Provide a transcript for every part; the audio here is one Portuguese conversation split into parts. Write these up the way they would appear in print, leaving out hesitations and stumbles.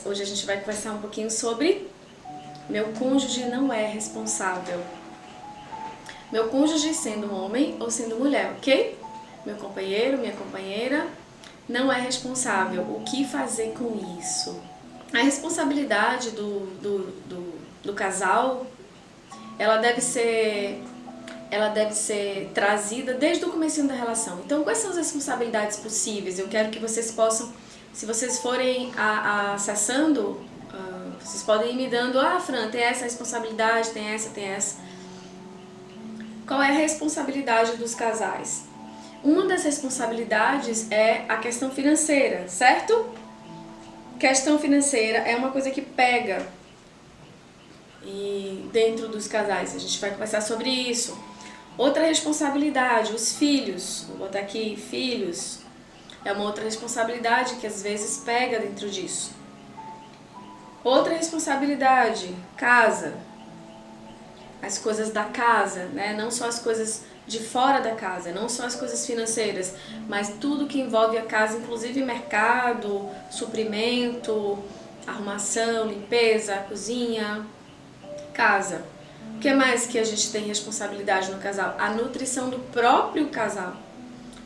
Hoje a gente vai conversar um pouquinho sobre meu cônjuge não é responsável. Meu cônjuge sendo homem ou sendo mulher, ok? Meu companheiro, minha companheira não é responsável. O que fazer com isso? A responsabilidade do casal, ela deve ser trazida desde o comecinho da relação. Então, quais são as responsabilidades possíveis? Eu quero que vocês possam, se vocês forem acessando, vocês podem ir me dando, Fran, tem essa responsabilidade, tem essa. Qual é a responsabilidade dos casais? Uma das responsabilidades é a questão financeira, certo? Questão financeira é uma coisa que pega e dentro dos casais. A gente vai conversar sobre isso. Outra responsabilidade, os filhos. Vou botar aqui, filhos. É uma outra responsabilidade que às vezes pega dentro disso. Outra responsabilidade, casa. As coisas da casa, né? Não só as coisas de fora da casa, não só as coisas financeiras, mas tudo que envolve a casa, inclusive mercado, suprimento, arrumação, limpeza, cozinha, casa. O que mais que a gente tem responsabilidade no casal? A nutrição do próprio casal.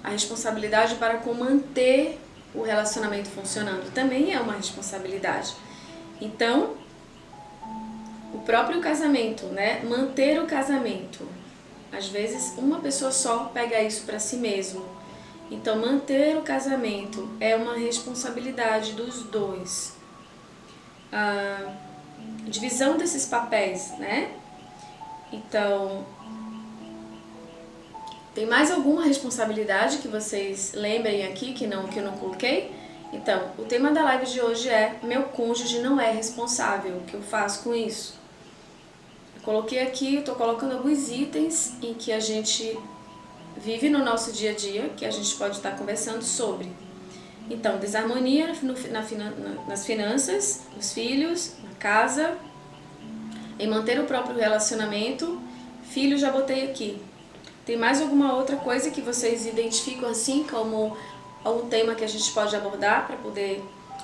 A responsabilidade para com manter o relacionamento funcionando também é uma responsabilidade. Então, o próprio casamento, né? Manter o casamento. Às vezes, uma pessoa só pega isso para si mesmo. Então, manter o casamento é uma responsabilidade dos dois. A divisão desses papéis, né? Então, tem mais alguma responsabilidade que vocês lembrem aqui que eu não coloquei? Então, o tema da live de hoje é meu cônjuge não é responsável. O que eu faço com isso? Eu coloquei aqui, estou colocando alguns itens em que a gente vive no nosso dia a dia, que a gente pode estar conversando sobre. Então, desarmonia nas finanças, nos filhos, na casa, em manter o próprio relacionamento. Filho, já botei aqui. Tem mais alguma outra coisa que vocês identificam assim como algum tema que a gente pode abordar para poder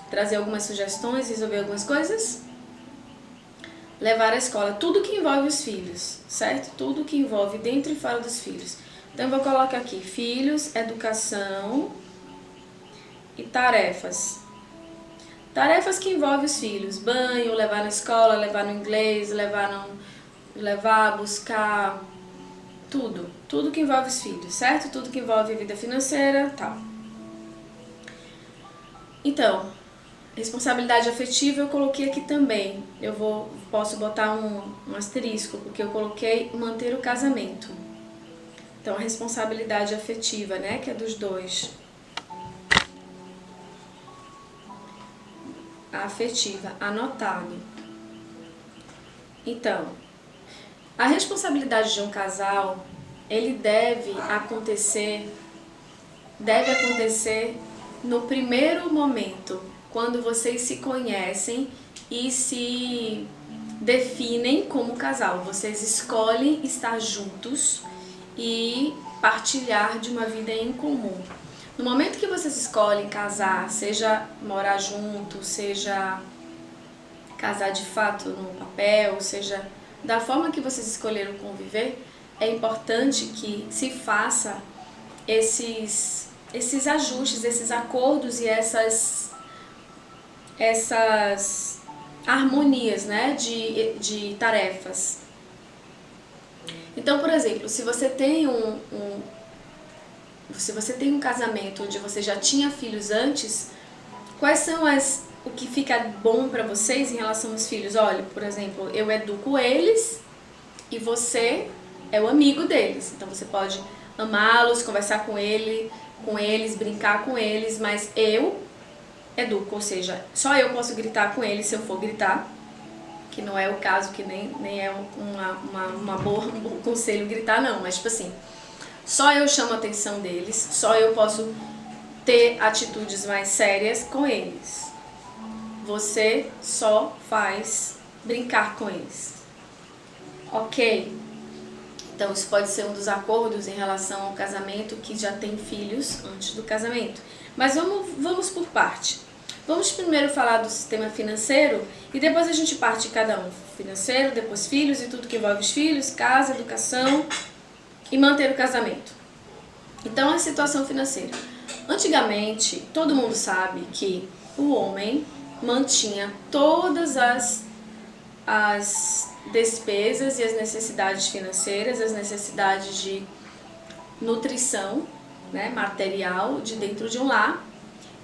trazer algumas sugestões, resolver algumas coisas? Levar à escola, tudo que envolve os filhos, certo? Tudo que envolve dentro e fora dos filhos. Então eu vou colocar aqui, filhos, educação e tarefas. Tarefas que envolvem os filhos, banho, levar na escola, levar no inglês, levar, buscar, tudo que envolve os filhos, certo? Tudo que envolve a vida financeira, tal. Então, responsabilidade afetiva eu coloquei aqui também. Posso botar um asterisco, porque eu coloquei manter o casamento. Então, a responsabilidade afetiva, né, que é dos dois. A afetiva, anotado. Então, a responsabilidade de um casal, ele deve acontecer no primeiro momento, quando vocês se conhecem e se definem como casal. Vocês escolhem estar juntos e partilhar de uma vida em comum. No momento que vocês escolhem casar, seja morar junto, seja casar de fato no papel, seja da forma que vocês escolheram conviver, é importante que se faça esses ajustes, esses acordos e essas harmonias, né, de tarefas. Então, por exemplo, se você tem um casamento onde você já tinha filhos antes, quais são o que fica bom para vocês em relação aos filhos? Olha, por exemplo, eu educo eles e você é o amigo deles. Então você pode amá-los, conversar com eles, brincar com eles, mas eu educo, ou seja, só eu posso gritar com eles se eu for gritar, que não é o caso, que nem é um bom conselho gritar não, mas tipo assim, só eu chamo a atenção deles, só eu posso ter atitudes mais sérias com eles. Você só faz brincar com eles. Ok? Então isso pode ser um dos acordos em relação ao casamento que já tem filhos antes do casamento. Mas vamos por parte. Vamos primeiro falar do sistema financeiro e depois a gente parte de cada um. Financeiro, depois filhos e tudo que envolve os filhos, casa, educação e manter o casamento. Então, a situação financeira. Antigamente, todo mundo sabe que o homem mantinha todas as despesas e as necessidades financeiras, as necessidades de nutrição, né, material de dentro de um lar.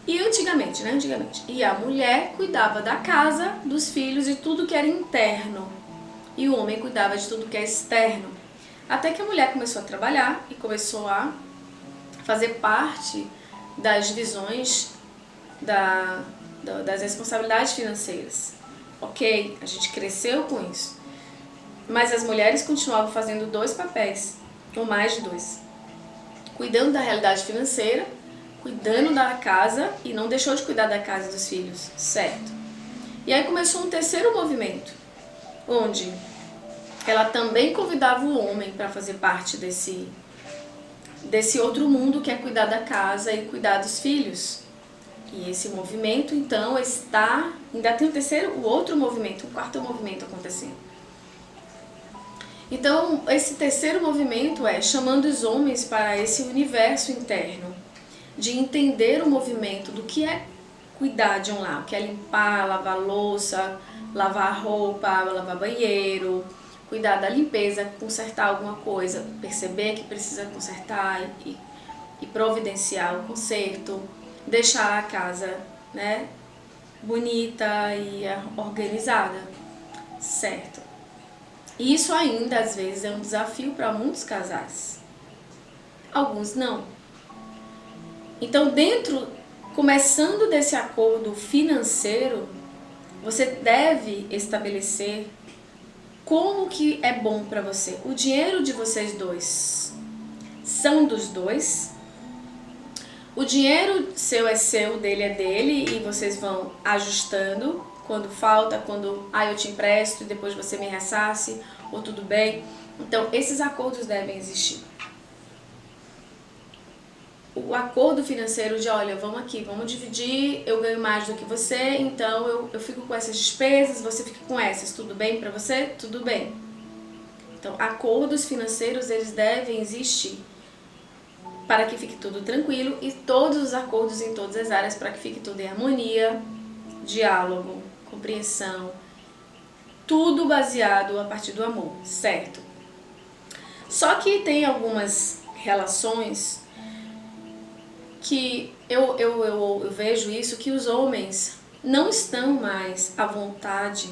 E antigamente, e a mulher cuidava da casa, dos filhos e tudo que era interno. E o homem cuidava de tudo que é externo. Até que a mulher começou a trabalhar e começou a fazer parte das divisões das responsabilidades financeiras. Ok, a gente cresceu com isso. Mas as mulheres continuavam fazendo 2 papéis, ou mais de 2. Cuidando da realidade financeira, cuidando da casa e não deixou de cuidar da casa e dos filhos, certo? E aí começou um terceiro movimento, onde ela também convidava o homem para fazer parte desse outro mundo que é cuidar da casa e cuidar dos filhos. E esse movimento, então, ainda tem o outro movimento, um quarto movimento acontecendo. Então, esse terceiro movimento é chamando os homens para esse universo interno, de entender o movimento do que é cuidar de um lar, que é limpar, lavar louça, lavar roupa, lavar banheiro, cuidar da limpeza, consertar alguma coisa, perceber que precisa consertar e providenciar o conserto, deixar a casa, né, bonita e organizada, certo? E isso ainda às vezes é um desafio para muitos casais, alguns não. Então, começando desse acordo financeiro, você deve estabelecer como que é bom para você. O dinheiro de vocês dois são dos dois. O dinheiro seu é seu, dele é dele, e vocês vão ajustando quando falta, quando eu te empresto e depois você me ressarce, ou tudo bem. Então, esses acordos devem existir. O acordo financeiro de, olha, vamos dividir, eu ganho mais do que você, então eu fico com essas despesas, você fica com essas, tudo bem para você? Tudo bem. Então, acordos financeiros, eles devem existir para que fique tudo tranquilo, e todos os acordos em todas as áreas para que fique tudo em harmonia, diálogo, compreensão, tudo baseado a partir do amor, certo? Só que tem algumas relações que eu vejo isso, que os homens não estão mais à vontade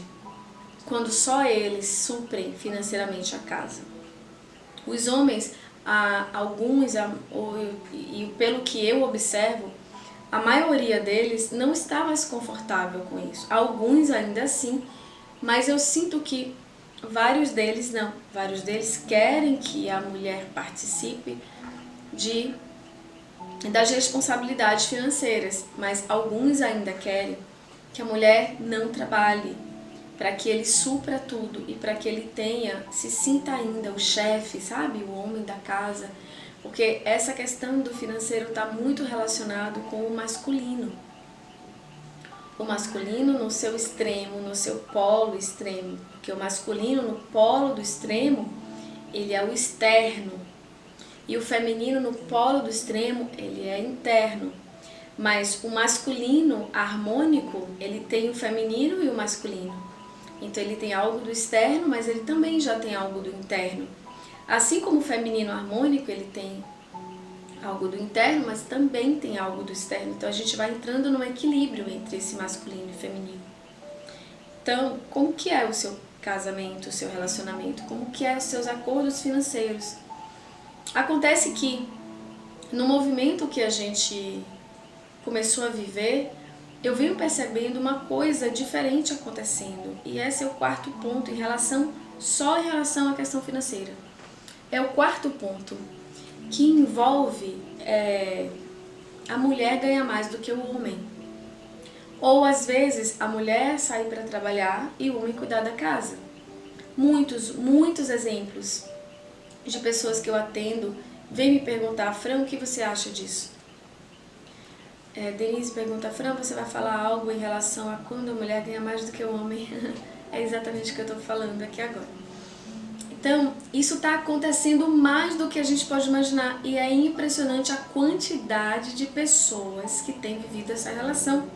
quando só eles suprem financeiramente a casa. Os homens, alguns, e pelo que eu observo, a maioria deles não está mais confortável com isso. Alguns ainda assim, mas eu sinto que vários deles não. Vários deles querem que a mulher participe das responsabilidades financeiras, mas alguns ainda querem que a mulher não trabalhe, para que ele supra tudo e para que ele se sinta ainda o chefe, sabe? O homem da casa, porque essa questão do financeiro está muito relacionado com o masculino. O masculino no seu extremo, no seu polo extremo, porque o masculino no polo do extremo, ele é o externo, e o feminino no polo do extremo, ele é interno. Mas o masculino harmônico, ele tem o feminino e o masculino. Então ele tem algo do externo, mas ele também já tem algo do interno. Assim como o feminino harmônico, ele tem algo do interno, mas também tem algo do externo. Então a gente vai entrando num equilíbrio entre esse masculino e feminino. Então, como que é o seu casamento, o seu relacionamento? Como que é os seus acordos financeiros? Acontece que no movimento que a gente começou a viver, eu venho percebendo uma coisa diferente acontecendo. E esse é o quarto ponto só em relação à questão financeira. É o quarto ponto que envolve a mulher ganhar mais do que o homem. Ou às vezes a mulher sair para trabalhar e o homem cuidar da casa. Muitos exemplos de pessoas que eu atendo vêm me perguntar: Fran, o que você acha disso? Denise pergunta, Fran, você vai falar algo em relação a quando a mulher ganha mais do que o homem? É exatamente o que eu estou falando aqui agora. Então, isso está acontecendo mais do que a gente pode imaginar. E é impressionante a quantidade de pessoas que têm vivido essa relação.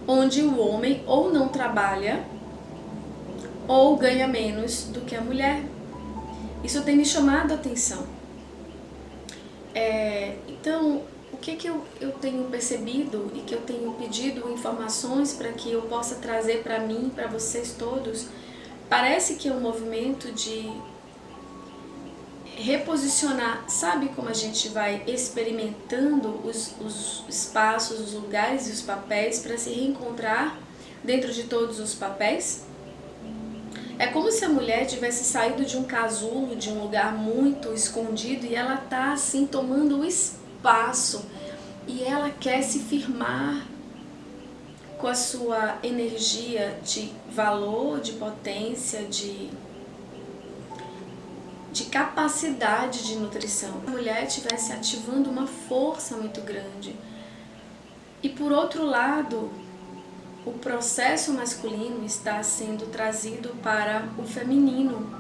Onde o homem ou não trabalha, ou ganha menos do que a mulher. Isso tem me chamado a atenção. Então, o que eu tenho percebido e que eu tenho pedido informações para que eu possa trazer para mim, para vocês todos, parece que é um movimento de reposicionar, sabe como a gente vai experimentando os espaços, os lugares e os papéis para se reencontrar dentro de todos os papéis? É como se a mulher tivesse saído de um casulo, de um lugar muito escondido, e ela tá assim tomando o espaço e ela quer se firmar com a sua energia de valor, de potência, de capacidade de nutrição. A mulher estivesse ativando uma força muito grande. E por outro lado, o processo masculino está sendo trazido para o feminino.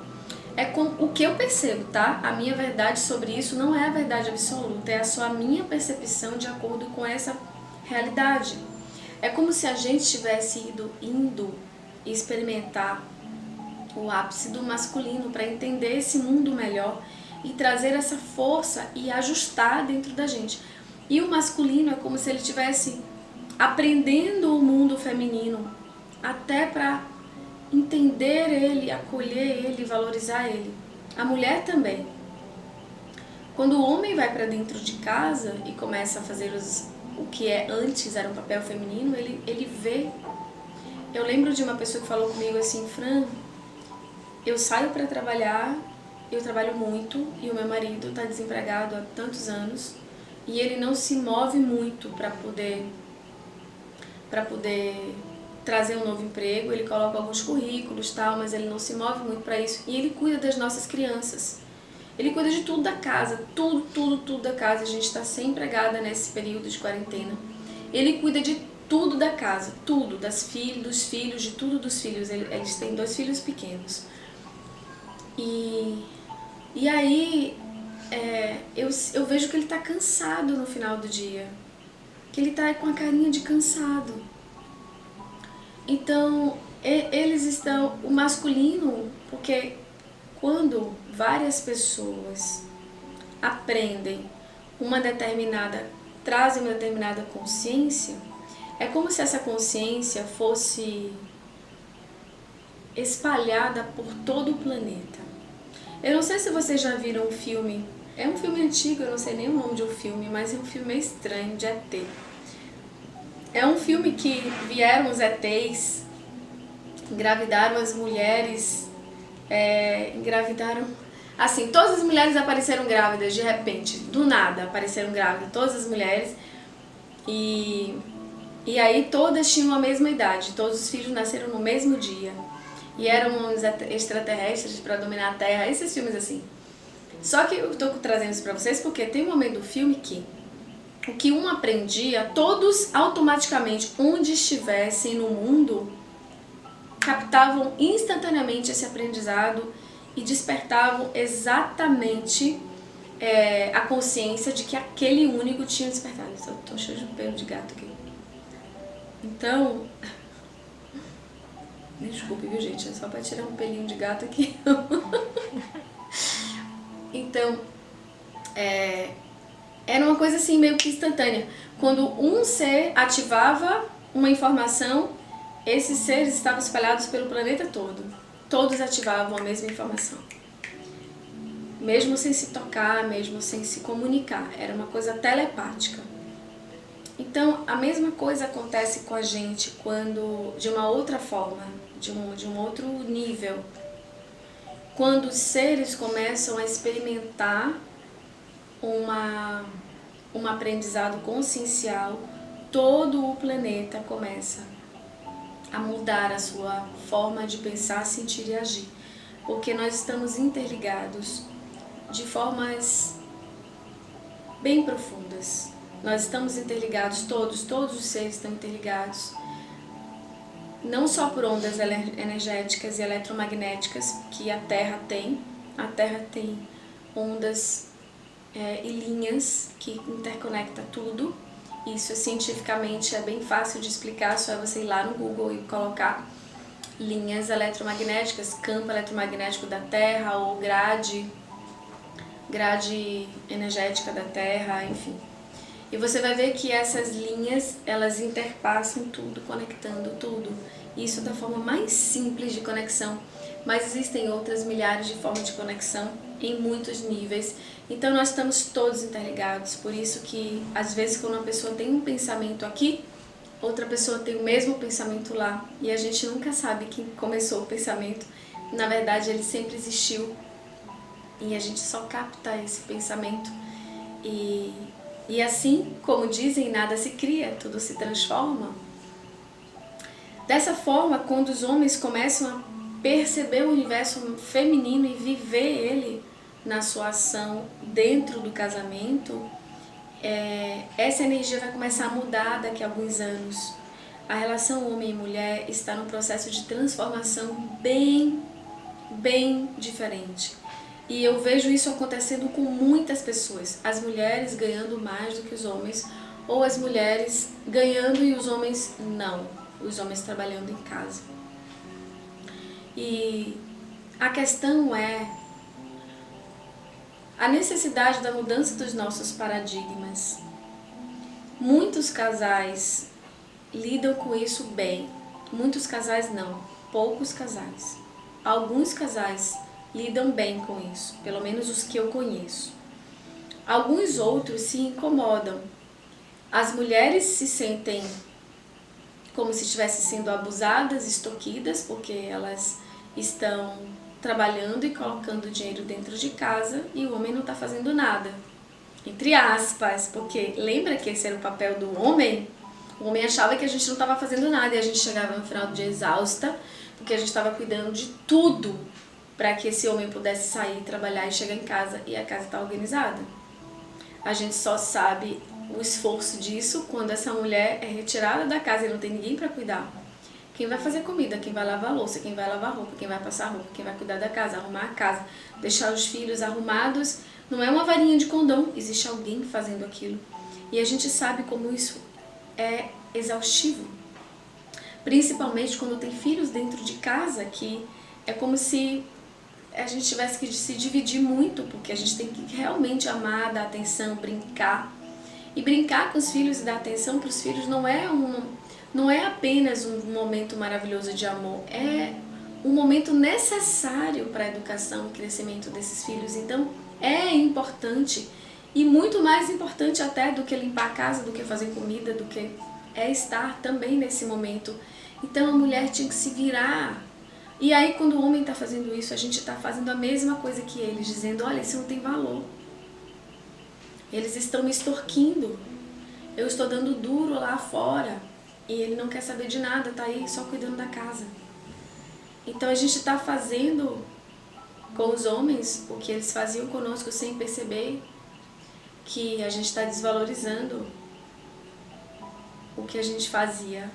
É o que eu percebo, tá? A minha verdade sobre isso não é a verdade absoluta, é só a minha percepção de acordo com essa realidade. É como se a gente tivesse indo experimentar o ápice do masculino para entender esse mundo melhor e trazer essa força e ajustar dentro da gente. E o masculino é como se ele estivesse aprendendo o mundo feminino, até para entender ele, acolher ele, valorizar ele. A mulher também. Quando o homem vai para dentro de casa e começa a fazer o que antes era um papel feminino, ele vê. Eu lembro de uma pessoa que falou comigo assim, Fran, eu saio para trabalhar, eu trabalho muito e o meu marido está desempregado há tantos anos e ele não se move muito para poder trazer um novo emprego. Ele coloca alguns currículos, tal, mas ele não se move muito para isso. E ele cuida das nossas crianças. Ele cuida de tudo da casa, tudo da casa. A gente está sem empregada nesse período de quarentena. Ele cuida de tudo da casa, tudo, dos filhos, de tudo dos filhos. Eles têm 2 filhos pequenos. E aí eu vejo que ele está cansado no final do dia. Que ele está com a carinha de cansado. Então, eles estão, o masculino, porque quando várias pessoas aprendem trazem uma determinada consciência, é como se essa consciência fosse espalhada por todo o planeta. Eu não sei se vocês já viram um filme, é um filme antigo, eu não sei nem o nome de um filme, mas é um filme meio estranho, de ET. É um filme que vieram os ETs, engravidaram as mulheres, engravidaram... Assim, todas as mulheres apareceram grávidas de repente, do nada apareceram grávidas, todas as mulheres. E aí todas tinham a mesma idade, todos os filhos nasceram no mesmo dia. E eram uns extraterrestres para dominar a Terra, esses filmes assim. Só que eu estou trazendo isso para vocês porque tem um momento do filme que o que um aprendia, todos automaticamente, onde estivessem no mundo, captavam instantaneamente esse aprendizado e despertavam exatamente a consciência de que aquele único tinha despertado. Estou cheio de pelo de gato aqui. Então, desculpe, viu, gente? É só para tirar um pelinho de gato aqui. Então, era uma coisa assim meio que instantânea. Quando um ser ativava uma informação, esses seres estavam espalhados pelo planeta todo. Todos ativavam a mesma informação. Mesmo sem se tocar, mesmo sem se comunicar. Era uma coisa telepática. Então, a mesma coisa acontece com a gente quando, de uma outra forma, de um outro nível. Quando os seres começam a experimentar um aprendizado consciencial, todo o planeta começa a mudar a sua forma de pensar, sentir e agir. Porque nós estamos interligados de formas bem profundas. Nós estamos interligados, todos os seres estão interligados. Não só por ondas energéticas e eletromagnéticas que a Terra tem ondas e linhas que interconecta tudo. Isso cientificamente é bem fácil de explicar, só é você ir lá no Google e colocar linhas eletromagnéticas, campo eletromagnético da Terra ou grade energética da Terra, enfim. E você vai ver que essas linhas, elas interpassam tudo, conectando tudo. Isso da forma mais simples de conexão, mas existem outras milhares de formas de conexão em muitos níveis. Então nós estamos todos interligados, por isso que às vezes quando uma pessoa tem um pensamento aqui, outra pessoa tem o mesmo pensamento lá, e a gente nunca sabe quem começou o pensamento. Na verdade ele sempre existiu, e a gente só capta esse pensamento. E assim, como dizem, nada se cria, tudo se transforma. Dessa forma, quando os homens começam a perceber o universo feminino e viver ele na sua ação dentro do casamento, essa energia vai começar a mudar daqui a alguns anos. A relação homem e mulher está num processo de transformação bem diferente. E eu vejo isso acontecendo com muitas pessoas. As mulheres ganhando mais do que os homens, ou as mulheres ganhando e os homens não. Os homens trabalhando em casa. E a questão é a necessidade da mudança dos nossos paradigmas. Muitos casais lidam com isso bem. Muitos casais não. Poucos casais. Alguns casais lidam bem com isso, pelo menos os que eu conheço. Alguns outros se incomodam. As mulheres se sentem como se estivessem sendo abusadas, extorquidas, porque elas estão trabalhando e colocando dinheiro dentro de casa e o homem não está fazendo nada. Entre aspas, porque lembra que esse era o papel do homem? O homem achava que a gente não estava fazendo nada e a gente chegava no final do dia exausta, porque a gente estava cuidando de tudo para que esse homem pudesse sair, trabalhar e chegar em casa e a casa está organizada. A gente só sabe o esforço disso quando essa mulher é retirada da casa e não tem ninguém para cuidar. Quem vai fazer comida, quem vai lavar a louça, quem vai lavar roupa, quem vai passar roupa, quem vai cuidar da casa, arrumar a casa, deixar os filhos arrumados, não é uma varinha de condão, existe alguém fazendo aquilo. E a gente sabe como isso é exaustivo. Principalmente quando tem filhos dentro de casa, que é como se a gente tivesse que se dividir muito, porque a gente tem que realmente amar, dar atenção, brincar. E brincar com os filhos e dar atenção para os filhos não é apenas um momento maravilhoso de amor, é um momento necessário para a educação e crescimento desses filhos. Então é importante, e muito mais importante até do que limpar a casa, do que fazer comida, do que é estar também nesse momento. Então a mulher tinha que se virar. E aí quando o homem está fazendo isso, a gente está fazendo a mesma coisa que eles, dizendo, olha, isso não tem valor. Eles estão me extorquindo. Eu estou dando duro lá fora. E ele não quer saber de nada, está aí só cuidando da casa. Então a gente está fazendo com os homens o que eles faziam conosco sem perceber, que a gente está desvalorizando o que a gente fazia,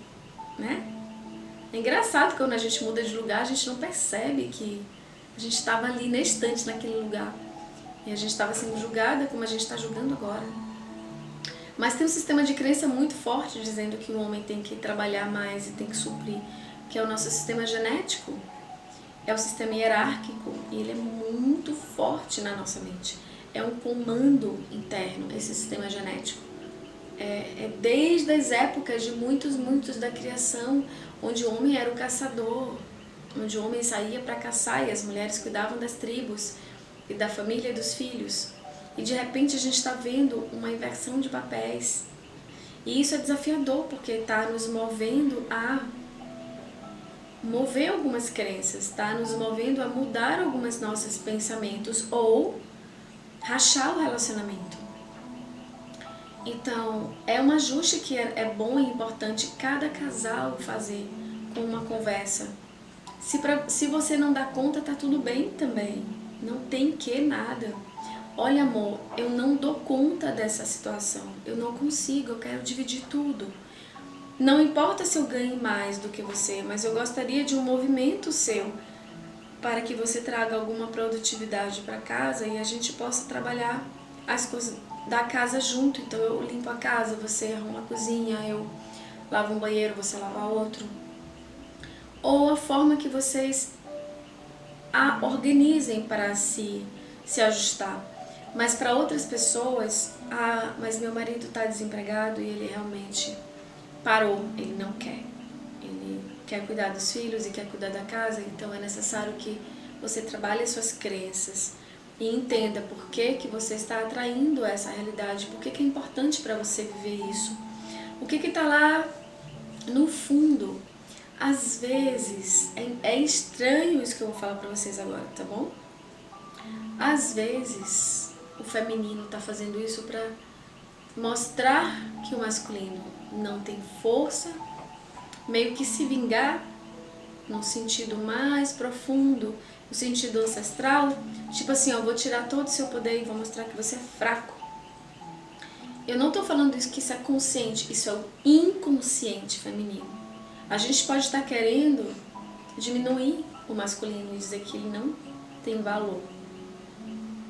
né? É engraçado que quando a gente muda de lugar, a gente não percebe que a gente estava ali na estante naquele lugar. E a gente estava sendo julgada como a gente está julgando agora. Mas tem um sistema de crença muito forte dizendo que o homem tem que trabalhar mais e tem que suprir, que é o nosso sistema genético. É o sistema hierárquico e ele é muito forte na nossa mente. É um comando interno, esse sistema genético. É desde as épocas de muitos da criação, onde o homem era o caçador, onde o homem saía para caçar e as mulheres cuidavam das tribos e da família e dos filhos. E de repente a gente está vendo uma inversão de papéis. E isso é desafiador, porque está nos movendo a mover algumas crenças, está nos movendo a mudar alguns nossos pensamentos ou rachar o relacionamento. Então, é um ajuste que é bom e importante cada casal fazer com uma conversa. Se você não dá conta, tá tudo bem também. Não tem que nada. olha amor, eu não dou conta dessa situação, eu não consigo, eu quero dividir tudo. Não importa se eu ganhe mais do que você, mas eu gostaria de um movimento seu para que você traga alguma produtividade para casa e a gente possa trabalhar as coisas da casa junto. Então eu limpo a casa, você arruma a cozinha, eu lavo um banheiro, você lava outro. Ou a forma que vocês organizem para se ajustar. Mas para outras pessoas, mas meu marido está desempregado e ele realmente parou, ele não quer. Ele quer cuidar dos filhos e quer cuidar da casa, então é necessário que você trabalhe as suas crenças e entenda por que você está atraindo essa realidade, por que é importante para você viver isso. O que está lá no fundo. Às vezes, é estranho isso que eu vou falar pra vocês agora, tá bom? Às vezes, o feminino tá fazendo isso pra mostrar que o masculino não tem força, meio que se vingar, no sentido mais profundo, no sentido ancestral, tipo assim, ó, vou tirar todo o seu poder e vou mostrar que você é fraco. Eu não tô falando isso que isso é consciente, isso é o inconsciente feminino. A gente pode estar querendo diminuir o masculino e dizer que ele não tem valor.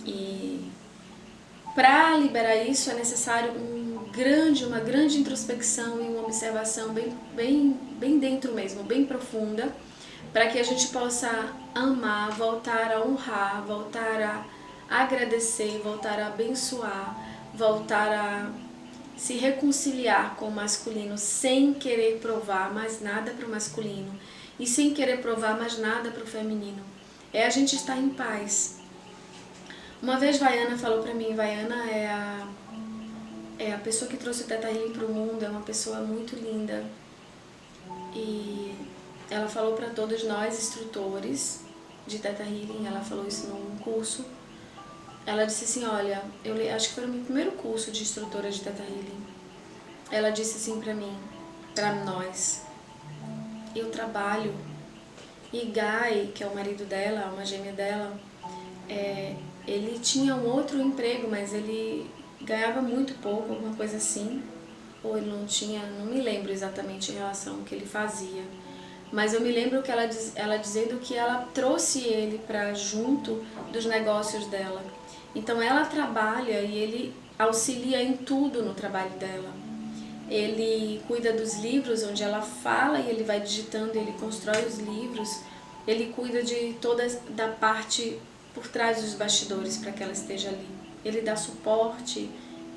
E para liberar isso é necessário uma grande introspecção e uma observação bem dentro mesmo, bem profunda, para que a gente possa amar, voltar a honrar, voltar a agradecer, voltar a abençoar, voltar a se reconciliar com o masculino sem querer provar mais nada para o masculino e sem querer provar mais nada para o feminino. É a gente estar em paz. Uma vez Vaiana falou para mim, Vaiana é a pessoa que trouxe o Theta Healing para o mundo, é uma pessoa muito linda. E ela falou para todos nós, instrutores de Theta Healing, ela falou isso num curso. Ela disse assim, olha, acho que foi o meu primeiro curso de instrutora de Theta Healing. Ela disse assim pra mim, pra nós, eu trabalho, e Guy, que é o marido dela, uma gêmea dela, ele tinha um outro emprego, mas ele ganhava muito pouco, alguma coisa assim, ou ele não tinha, não me lembro exatamente em relação ao que ele fazia. Mas eu me lembro que ela dizendo que ela trouxe ele para junto dos negócios dela. Então ela trabalha e ele auxilia em tudo no trabalho dela. Ele cuida dos livros onde ela fala e ele vai digitando, ele constrói os livros. Ele cuida de toda da parte por trás dos bastidores para que ela esteja ali. Ele dá suporte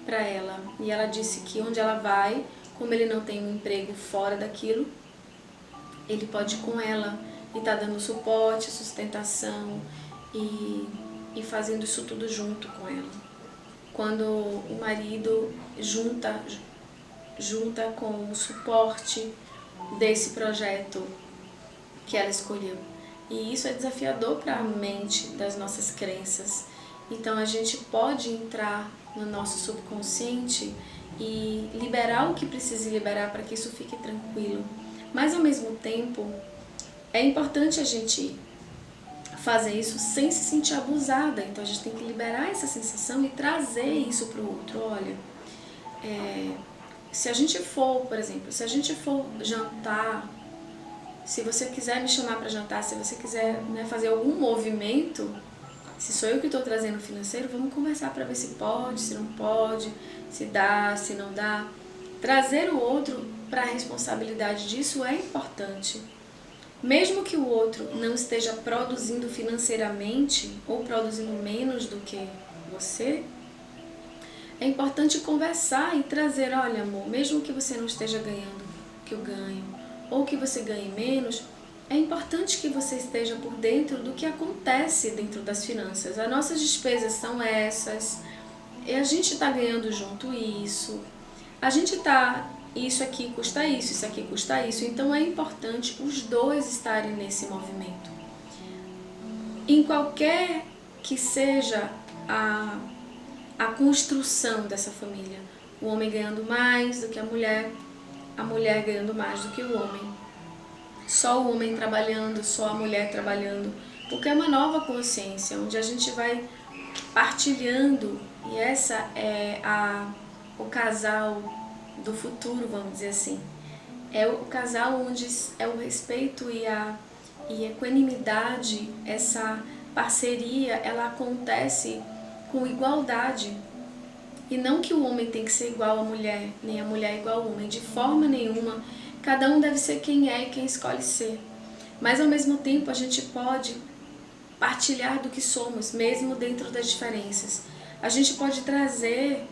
para ela. E ela disse que onde ela vai, como ele não tem um emprego fora daquilo, ele pode ir com ela e tá dando suporte, sustentação e fazendo isso tudo junto com ela. Quando o marido junta com o suporte desse projeto que ela escolheu. E isso é desafiador para a mente das nossas crenças. Então a gente pode entrar no nosso subconsciente e liberar o que precisa liberar para que isso fique tranquilo. Mas ao mesmo tempo, é importante a gente fazer isso sem se sentir abusada. Então a gente tem que liberar essa sensação e trazer isso para o outro. Olha, se a gente for, por exemplo, se a gente for jantar, se você quiser me chamar para jantar, se você quiser, né, fazer algum movimento, se sou eu que estou trazendo o financeiro, vamos conversar para ver se pode, se não pode, se dá, se não dá. Trazer o outro para a responsabilidade disso é importante. Mesmo que o outro não esteja produzindo financeiramente ou produzindo menos do que você, é importante conversar e trazer, olha amor, mesmo que você não esteja ganhando o que eu ganho, ou que você ganhe menos, é importante que você esteja por dentro do que acontece dentro das finanças. As nossas despesas são essas, e a gente está ganhando junto isso, a gente está, isso aqui custa isso aqui custa isso, então é importante os dois estarem nesse movimento. Em qualquer que seja a construção dessa família, o homem ganhando mais do que a mulher ganhando mais do que o homem, só o homem trabalhando, só a mulher trabalhando, porque é uma nova consciência, onde a gente vai partilhando, e essa é o casal do futuro, vamos dizer assim. É o casal onde é o respeito e a equanimidade, essa parceria, ela acontece com igualdade. E não que o homem tem que ser igual à mulher, nem a mulher igual ao homem, de forma nenhuma. Cada um deve ser quem é e quem escolhe ser. Mas ao mesmo tempo a gente pode partilhar do que somos, mesmo dentro das diferenças. A gente pode trazer,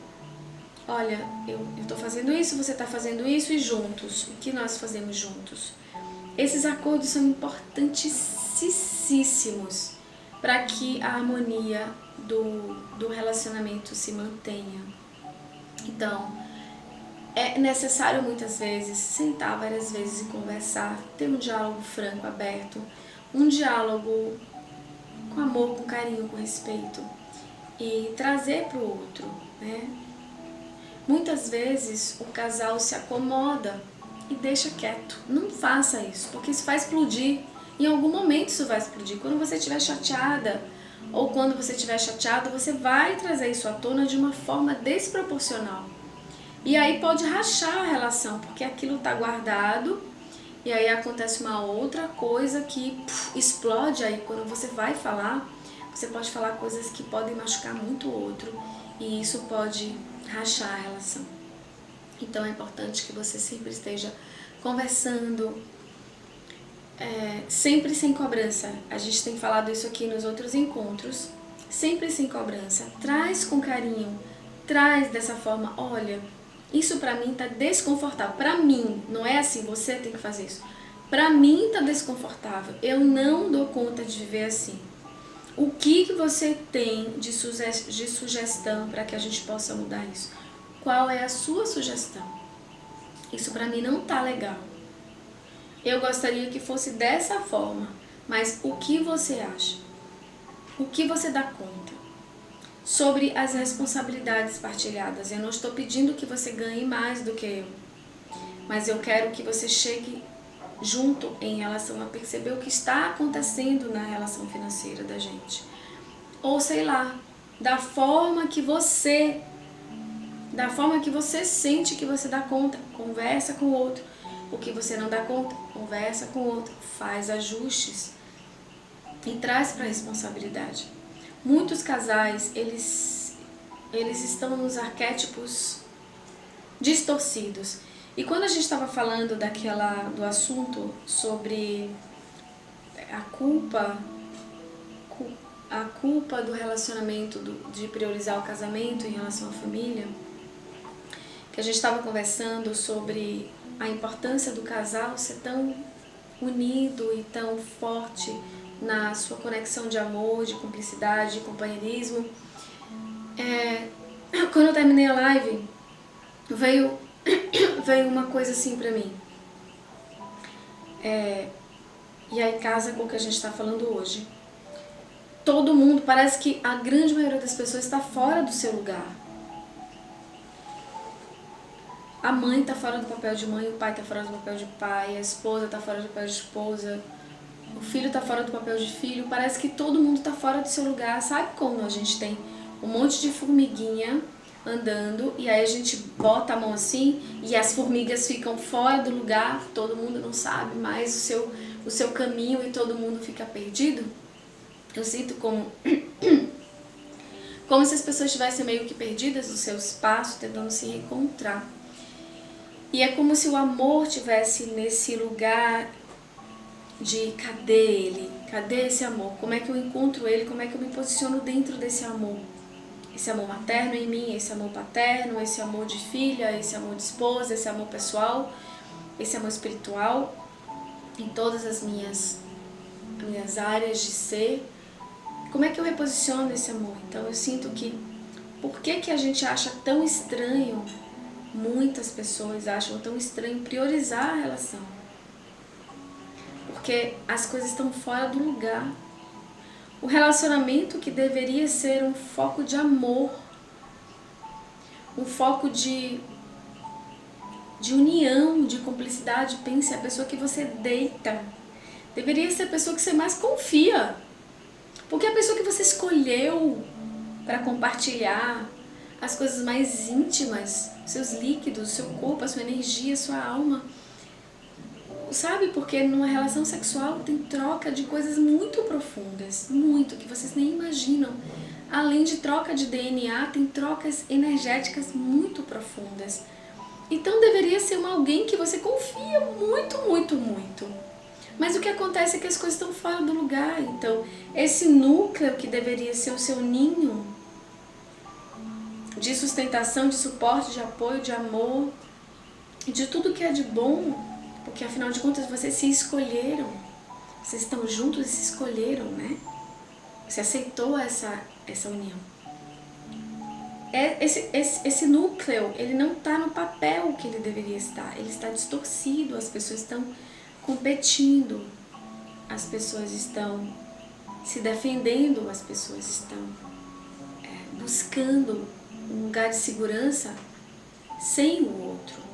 olha, eu estou fazendo isso, você está fazendo isso, e juntos, o que nós fazemos juntos? Esses acordos são importantíssimos para que a harmonia do relacionamento se mantenha. Então, é necessário muitas vezes sentar várias vezes e conversar, ter um diálogo franco, aberto, um diálogo com amor, com carinho, com respeito, e trazer para o outro, né? Muitas vezes o casal se acomoda e deixa quieto. Não faça isso, porque isso vai explodir. Em algum momento isso vai explodir. Quando você estiver chateada, ou quando você estiver chateado, você vai trazer isso à tona de uma forma desproporcional. E aí pode rachar a relação, porque aquilo está guardado, e aí acontece uma outra coisa que explode. Aí quando você vai falar, você pode falar coisas que podem machucar muito o outro, e isso pode rachar a relação. Então é importante que você sempre esteja conversando, sempre sem cobrança. A gente tem falado isso aqui nos outros encontros, sempre sem cobrança. Traz com carinho, traz dessa forma, olha, isso pra mim tá desconfortável. Pra mim, não é assim, você tem que fazer isso. Pra mim tá desconfortável, eu não dou conta de viver assim. O que você tem de sugestão para que a gente possa mudar isso? Qual é a sua sugestão? Isso pra mim não tá legal. Eu gostaria que fosse dessa forma, mas o que você acha? O que você dá conta? Sobre as responsabilidades partilhadas. Eu não estou pedindo que você ganhe mais do que eu, mas eu quero que você chegue junto em relação a perceber o que está acontecendo na relação financeira da gente. Ou sei lá, da forma que você sente que você dá conta, conversa com o outro. O que você não dá conta, conversa com o outro, faz ajustes e traz para a responsabilidade. Muitos casais, eles estão nos arquétipos distorcidos. E quando a gente estava falando do assunto sobre a culpa do relacionamento, de priorizar o casamento em relação à família, que a gente estava conversando sobre a importância do casal ser tão unido e tão forte na sua conexão de amor, de cumplicidade, de companheirismo. Quando eu terminei a live, veio uma coisa assim pra mim. E aí casa com o que a gente está falando hoje. Todo mundo, parece que a grande maioria das pessoas está fora do seu lugar. A mãe está fora do papel de mãe, o pai está fora do papel de pai, a esposa está fora do papel de esposa, o filho está fora do papel de filho. Parece que todo mundo está fora do seu lugar. Sabe como a gente tem um monte de formiguinha andando e aí a gente bota a mão assim e as formigas ficam fora do lugar, todo mundo não sabe mais o seu caminho e todo mundo fica perdido? Eu sinto como se as pessoas estivessem meio que perdidas no seu espaço, tentando se reencontrar. E é como se o amor estivesse nesse lugar de cadê ele? Cadê esse amor? Como é que eu encontro ele? Como é que eu me posiciono dentro desse amor? Esse amor materno em mim, esse amor paterno, esse amor de filha, esse amor de esposa, esse amor pessoal, esse amor espiritual, em todas as minhas áreas de ser. Como é que eu reposiciono esse amor? Então eu sinto que, por que a gente acha tão estranho, muitas pessoas acham tão estranho priorizar a relação? Porque as coisas estão fora do lugar. O relacionamento que deveria ser um foco de amor, um foco de união, de cumplicidade, pense, a pessoa que você deita deveria ser a pessoa que você mais confia. Porque a pessoa que você escolheu para compartilhar as coisas mais íntimas, seus líquidos, seu corpo, a sua energia, a sua alma. Sabe, porque numa relação sexual tem troca de coisas muito profundas, muito, que vocês nem imaginam. Além de troca de DNA, tem trocas energéticas muito profundas. Então deveria ser alguém que você confia muito, muito, muito. Mas o que acontece é que as coisas estão fora do lugar. Então, esse núcleo que deveria ser o seu ninho de sustentação, de suporte, de apoio, de amor, de tudo que é de bom, porque afinal de contas vocês se escolheram, vocês estão juntos e se escolheram, né? Você aceitou essa união. Esse núcleo, ele não está no papel que ele deveria estar, ele está distorcido, as pessoas estão competindo, as pessoas estão se defendendo, as pessoas estão buscando um lugar de segurança sem o outro.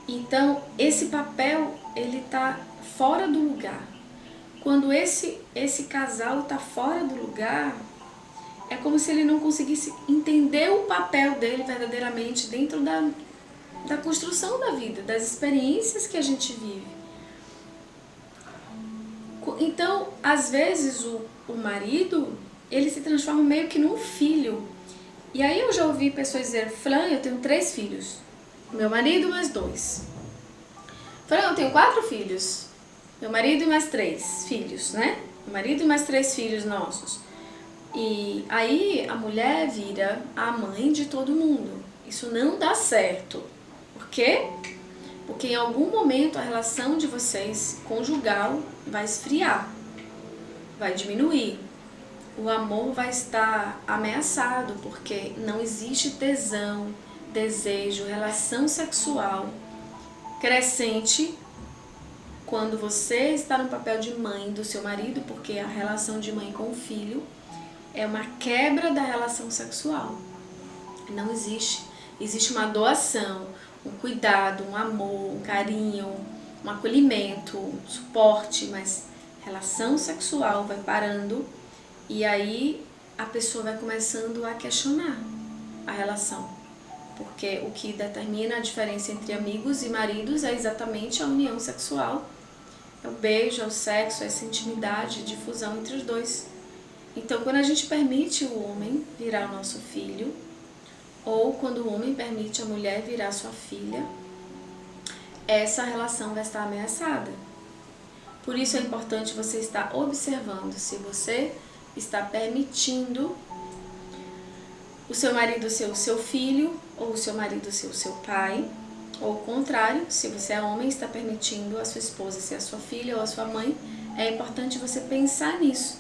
Então, esse papel, ele está fora do lugar. Quando esse casal está fora do lugar, é como se ele não conseguisse entender o papel dele verdadeiramente dentro da construção da vida, das experiências que a gente vive. Então, às vezes, o marido, ele se transforma meio que num filho. E aí eu já ouvi pessoas dizer, Fran, eu tenho 3 filhos. Meu marido mais 2. Fran, eu tenho 4 filhos. Meu marido e mais 3 filhos, né? Meu marido e mais 3 filhos nossos. E aí a mulher vira a mãe de todo mundo. Isso não dá certo. Por quê? Porque em algum momento a relação de vocês conjugal vai esfriar, vai diminuir. O amor vai estar ameaçado, porque não existe tesão, desejo, relação sexual crescente quando você está no papel de mãe do seu marido, porque a relação de mãe com o filho é uma quebra da relação sexual. Não existe. Existe uma doação, um cuidado, um amor, um carinho, um acolhimento, um suporte, mas relação sexual vai parando e aí a pessoa vai começando a questionar a relação. Porque o que determina a diferença entre amigos e maridos é exatamente a união sexual. É o beijo, é o sexo, é essa intimidade, difusão entre os dois. Então, quando a gente permite o homem virar o nosso filho, ou quando o homem permite a mulher virar sua filha, essa relação vai estar ameaçada. Por isso é importante você estar observando se você está permitindo o seu marido ser o seu filho, ou o seu marido ser o seu pai, ou o contrário, se você é homem, está permitindo a sua esposa ser a sua filha ou a sua mãe. É importante você pensar nisso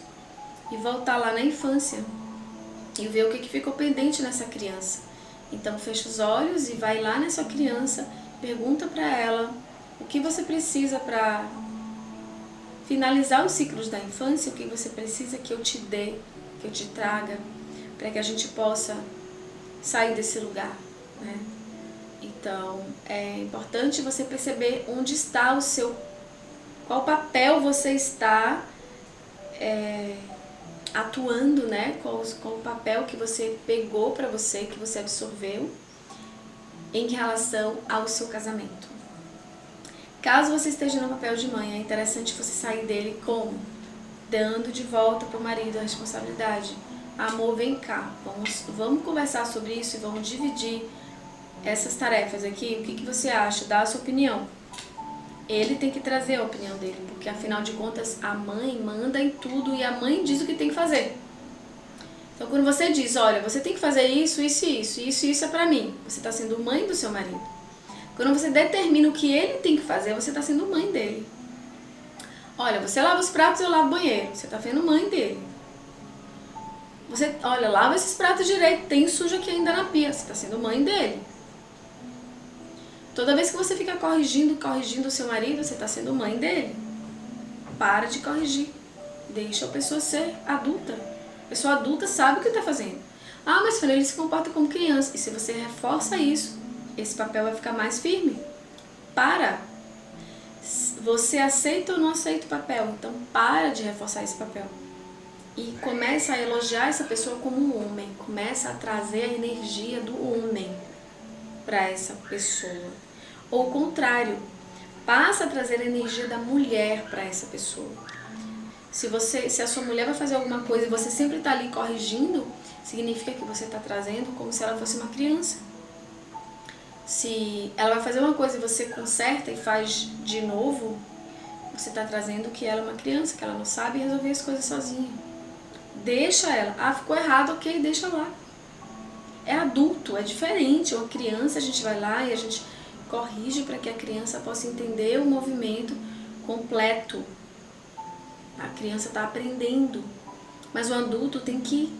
e voltar lá na infância e ver o que ficou pendente nessa criança. Então fecha os olhos e vai lá nessa criança, pergunta para ela o que você precisa para finalizar os ciclos da infância, o que você precisa que eu te dê, que eu te traga, para que a gente possa sair desse lugar, né? Então, é importante você perceber onde está o seu, qual papel você está atuando, né? Qual o papel que você pegou para você, que você absorveu em relação ao seu casamento. Caso você esteja no papel de mãe, é interessante você sair dele como? Dando de volta para o marido a responsabilidade. Amor, vem cá, vamos conversar sobre isso e vamos dividir essas tarefas aqui. O que você acha? Dá a sua opinião. Ele tem que trazer a opinião dele, porque afinal de contas a mãe manda em tudo e a mãe diz o que tem que fazer. Então quando você diz, olha, você tem que fazer isso, isso e isso, isso e isso é pra mim, você está sendo mãe do seu marido. Quando você determina o que ele tem que fazer, você está sendo mãe dele. Olha, você lava os pratos, eu lavo o banheiro, você está sendo mãe dele. Você, olha, lava esses pratos direito, tem sujo aqui ainda na pia, você está sendo mãe dele. Toda vez que você fica corrigindo o seu marido, você está sendo mãe dele. Para de corrigir. Deixa a pessoa ser adulta. A pessoa adulta sabe o que está fazendo. Ah, mas filho, ele se comporta como criança. E se você reforça isso, esse papel vai ficar mais firme. Para. Você aceita ou não aceita o papel? Então para de reforçar esse papel. e começa a elogiar essa pessoa como um homem, começa a trazer a energia do homem para essa pessoa. Ou o contrário, passa a trazer a energia da mulher para essa pessoa. Se a sua mulher vai fazer alguma coisa e você sempre está ali corrigindo, significa que você está trazendo como se ela fosse uma criança. Se ela vai fazer uma coisa e você conserta e faz de novo, você está trazendo que ela é uma criança, que ela não sabe resolver as coisas sozinha. Deixa ela. Ah, ficou errado, ok, deixa lá. É adulto, é diferente. Uma criança, a gente vai lá e a gente corrige para que a criança possa entender o movimento completo. A criança está aprendendo. Mas o adulto tem que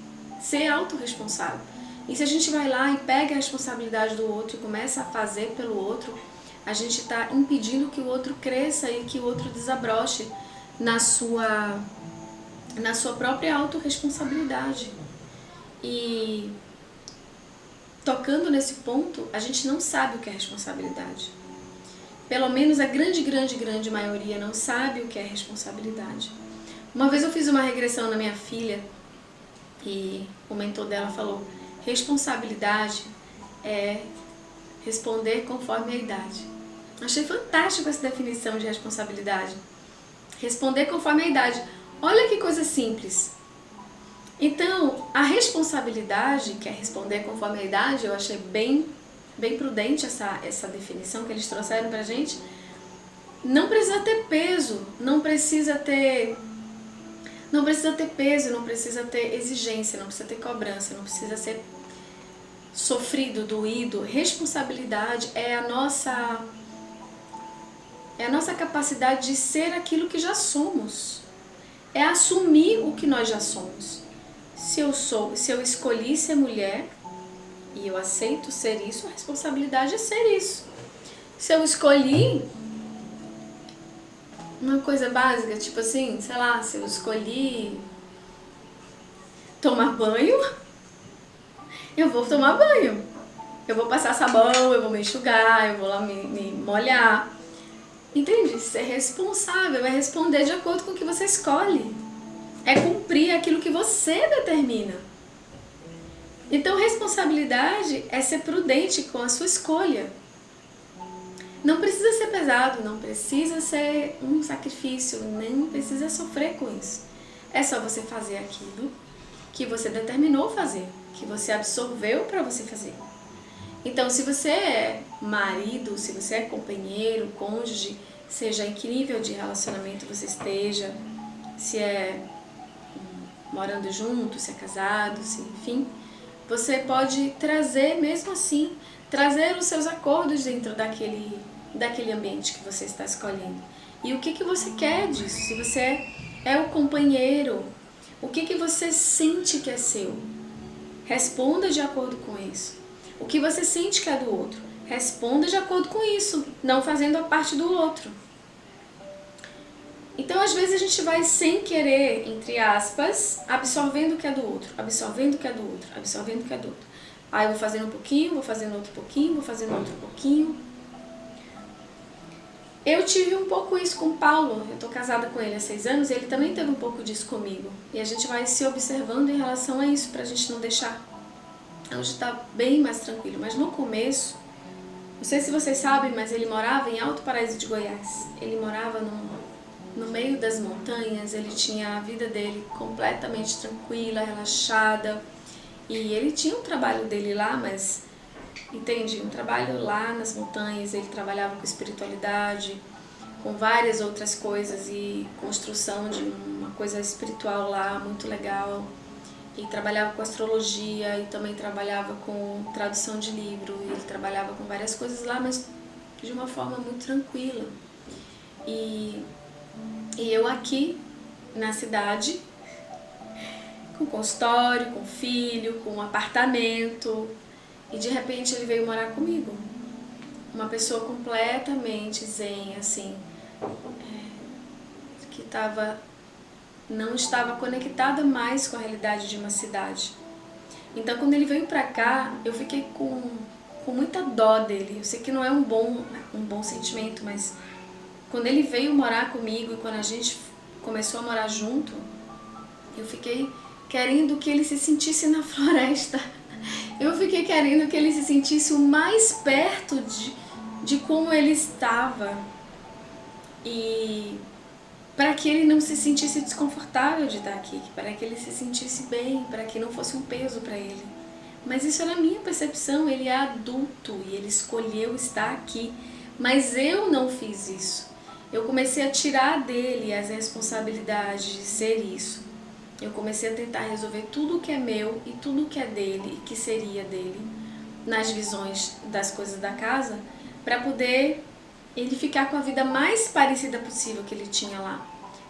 ser autorresponsável. E se a gente vai lá e pega a responsabilidade do outro e começa a fazer pelo outro, a gente está impedindo que o outro cresça e que o outro desabroche na sua própria autorresponsabilidade. E tocando nesse ponto, a gente não sabe o que é responsabilidade. Pelo menos a grande maioria não sabe o que é responsabilidade. Uma vez eu fiz uma regressão na minha filha e o mentor dela falou: responsabilidade é responder conforme a idade. Achei fantástico essa definição de responsabilidade. Responder conforme a idade. Olha que coisa simples. Então, a responsabilidade, que é responder conforme a idade, eu achei bem prudente essa definição que eles trouxeram pra gente. Não precisa ter peso, não precisa ter peso, não precisa ter exigência, não precisa ter cobrança, não precisa ser sofrido, doído. Responsabilidade é a nossa capacidade de ser aquilo que já somos. É assumir o que nós já somos. Se eu escolhi ser mulher e eu aceito ser isso, a responsabilidade é ser isso. Se eu escolhi uma coisa básica, tipo assim, sei lá, se eu escolhi tomar banho, eu vou tomar banho. Eu vou passar sabão, eu vou me enxugar, eu vou lá me molhar. Entende? Ser responsável é responder de acordo com o que você escolhe. É cumprir aquilo que você determina. Então, responsabilidade é ser prudente com a sua escolha. Não precisa ser pesado, não precisa ser um sacrifício, nem precisa sofrer com isso. É só você fazer aquilo que você determinou fazer, que você absorveu para você fazer. Então, se você é marido, se você é companheiro, cônjuge, seja em que nível de relacionamento você esteja, se é morando junto, se é casado, se enfim, você pode trazer mesmo assim, trazer os seus acordos dentro daquele ambiente que você está escolhendo. E o que você quer disso? Se você é o companheiro, o que você sente que é seu? Responda de acordo com isso. O que você sente que é do outro? Responda de acordo com isso, não fazendo a parte do outro. Então, às vezes a gente vai sem querer, entre aspas, absorvendo o que é do outro, absorvendo o que é do outro, absorvendo o que é do outro. Aí eu vou fazendo um pouquinho, vou fazendo outro pouquinho, vou fazendo outro pouquinho. Eu tive um pouco isso com o Paulo, eu tô casada com ele há 6 anos e ele também teve um pouco disso comigo. E a gente vai se observando em relação a isso, pra gente não deixar. Hoje tá bem mais tranquilo, mas no começo, não sei se vocês sabem, mas ele morava em Alto Paraíso de Goiás. Ele morava no meio das montanhas, ele tinha a vida dele completamente tranquila, relaxada. E ele tinha um trabalho dele lá, mas, entende? Um trabalho lá nas montanhas, ele trabalhava com espiritualidade, com várias outras coisas e construção de uma coisa espiritual lá, muito legal. E trabalhava com astrologia e também trabalhava com tradução de livro, e ele trabalhava com várias coisas lá, mas de uma forma muito tranquila. E eu aqui na cidade, com consultório, com filho, com apartamento, e de repente ele veio morar comigo. Uma pessoa completamente zen, assim, que não estava conectada mais com a realidade de uma cidade. Então, quando ele veio pra cá, eu fiquei com muita dó dele. Eu sei que não é um bom sentimento, mas quando ele veio morar comigo e quando a gente começou a morar junto, Eu fiquei querendo que ele se sentisse na floresta. Eu fiquei querendo que ele se sentisse o mais perto de como ele estava. E para que ele não se sentisse desconfortável de estar aqui, para que ele se sentisse bem, para que não fosse um peso para ele. Mas isso era a minha percepção, ele é adulto e ele escolheu estar aqui, mas eu não fiz isso. Eu comecei a tirar dele as responsabilidades de ser isso. Eu comecei a tentar resolver tudo que é meu e tudo que é dele e que seria dele, nas visões das coisas da casa, para poder ele ficar com a vida mais parecida possível que ele tinha lá.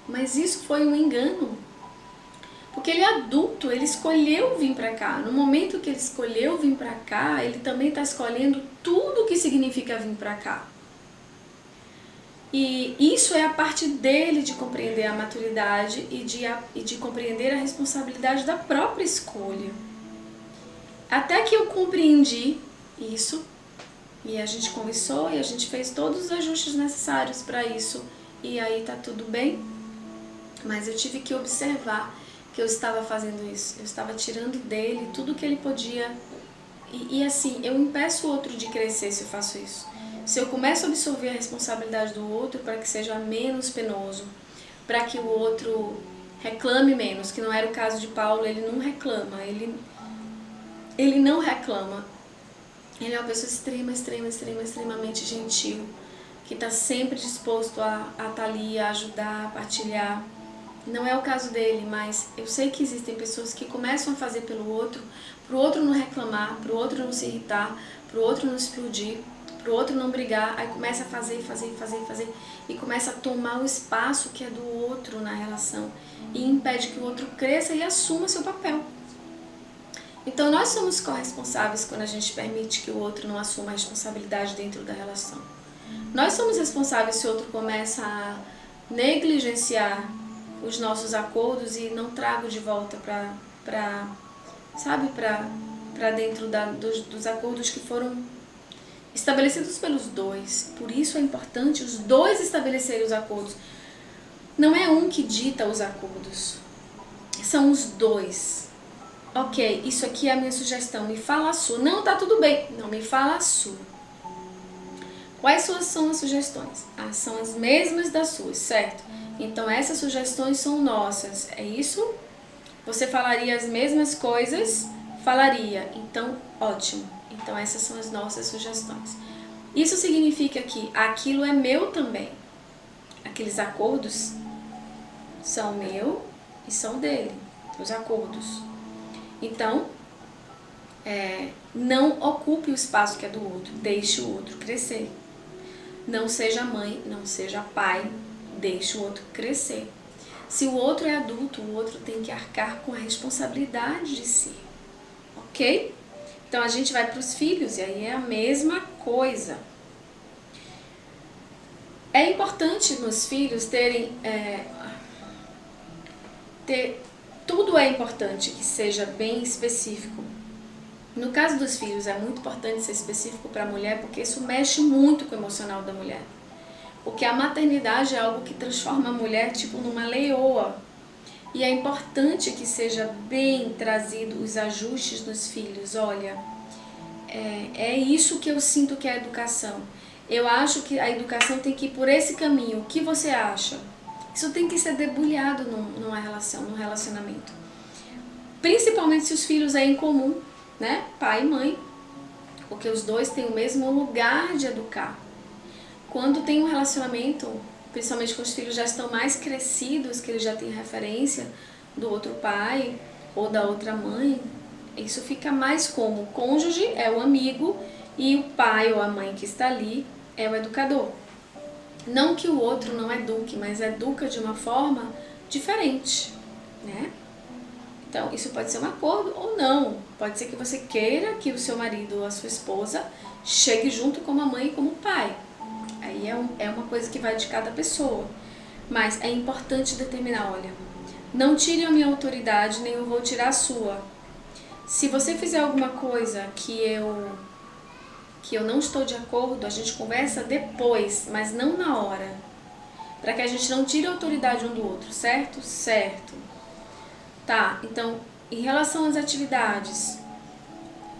Mas isso foi um engano. Porque ele é adulto, ele escolheu vir para cá. No momento que ele escolheu vir para cá, ele também está escolhendo tudo o que significa vir para cá. E isso é a parte dele de compreender a maturidade e de compreender a responsabilidade da própria escolha. Até que eu compreendi isso, e a gente conversou e a gente fez todos os ajustes necessários para isso, e aí tá tudo bem. Mas eu tive que observar que eu estava fazendo isso. Eu estava tirando dele tudo que ele podia. E assim, eu impeço o outro de crescer se eu faço isso. Se eu começo a absorver a responsabilidade do outro para que seja menos penoso, para que o outro reclame menos, que não era o caso de Paulo, ele não reclama, ele não reclama. Ele é uma pessoa extremamente gentil, que está sempre disposto a estar ali, a ajudar, a partilhar. Não é o caso dele, mas eu sei que existem pessoas que começam a fazer pelo outro, pro outro não reclamar, pro outro não se irritar, pro outro não explodir, pro outro não brigar, aí começa a fazer, e começa a tomar o espaço que é do outro na relação, e impede que o outro cresça e assuma seu papel. Então nós somos corresponsáveis quando a gente permite que o outro não assuma a responsabilidade dentro da relação. Nós somos responsáveis se o outro começa a negligenciar os nossos acordos e não trago de volta para dentro dos acordos que foram estabelecidos pelos dois. Por isso é importante os dois estabelecerem os acordos. Não é um que dita os acordos, são os dois. Ok, isso aqui é a minha sugestão, me fala a sua. Não, tá tudo bem, não, me fala a sua. Quais são as sugestões? São as mesmas das suas, certo? Então essas sugestões são nossas, é isso? Você falaria as mesmas coisas? Falaria, então ótimo. Então essas são as nossas sugestões. Isso significa que aquilo é meu também. Aqueles acordos são meu e são dele, os acordos. Então, não ocupe o espaço que é do outro, deixe o outro crescer. Não seja mãe, não seja pai, deixe o outro crescer. Se o outro é adulto, o outro tem que arcar com a responsabilidade de si, ok? Então a gente vai para os filhos e aí é a mesma coisa. É importante nos filhos tudo é importante que seja bem específico. No caso dos filhos é muito importante ser específico para a mulher, porque isso mexe muito com o emocional da mulher. Porque a maternidade é algo que transforma a mulher tipo numa leoa. E é importante que seja bem trazido os ajustes nos filhos. Olha, é isso que eu sinto que é a educação. Eu acho que a educação tem que ir por esse caminho. O que você acha? Isso tem que ser debulhado numa relação, num relacionamento. Principalmente se os filhos é em comum, né? Pai e mãe. Porque os dois têm o mesmo lugar de educar. Quando tem um relacionamento, principalmente quando os filhos já estão mais crescidos, que eles já têm referência do outro pai ou da outra mãe, isso fica mais como o cônjuge é o amigo e o pai ou a mãe que está ali é o educador. Não que o outro não eduque, mas educa de uma forma diferente, né? Então, isso pode ser um acordo ou não. Pode ser que você queira que o seu marido ou a sua esposa chegue junto como a mãe e como o pai. Aí é uma coisa que vai de cada pessoa. Mas é importante determinar, olha, não tire a minha autoridade, nem eu vou tirar a sua. Se você fizer alguma coisa que eu não estou de acordo, a gente conversa depois, mas não na hora. Para que a gente não tire a autoridade um do outro, certo? Certo. Tá, então, em relação às atividades,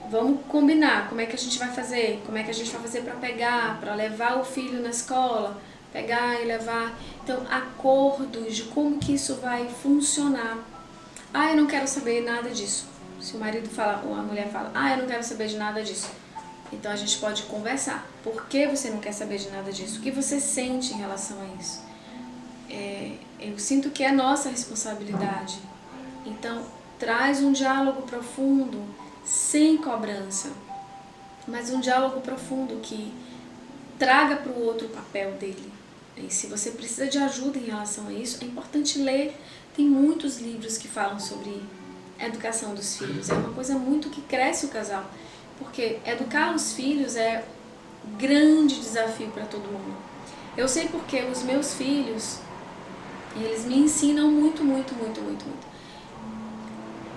vamos combinar como é que a gente vai fazer, como é que a gente vai fazer para pegar, para levar o filho na escola, pegar e levar. Então, acordos de como que isso vai funcionar. Ah, eu não quero saber nada disso. Se o marido fala, ou a mulher fala, eu não quero saber de nada disso. Então a gente pode conversar. Por que você não quer saber de nada disso? O que você sente em relação a isso? Eu sinto que é nossa responsabilidade. Então, traz um diálogo profundo, sem cobrança, mas um diálogo profundo que traga para o outro o papel dele. E se você precisa de ajuda em relação a isso, é importante ler. Tem muitos livros que falam sobre educação dos filhos. É uma coisa muito que cresce o casal, porque educar os filhos é um grande desafio para todo mundo. Eu sei porque os meus filhos, eles me ensinam muito, muito, muito, muito, muito.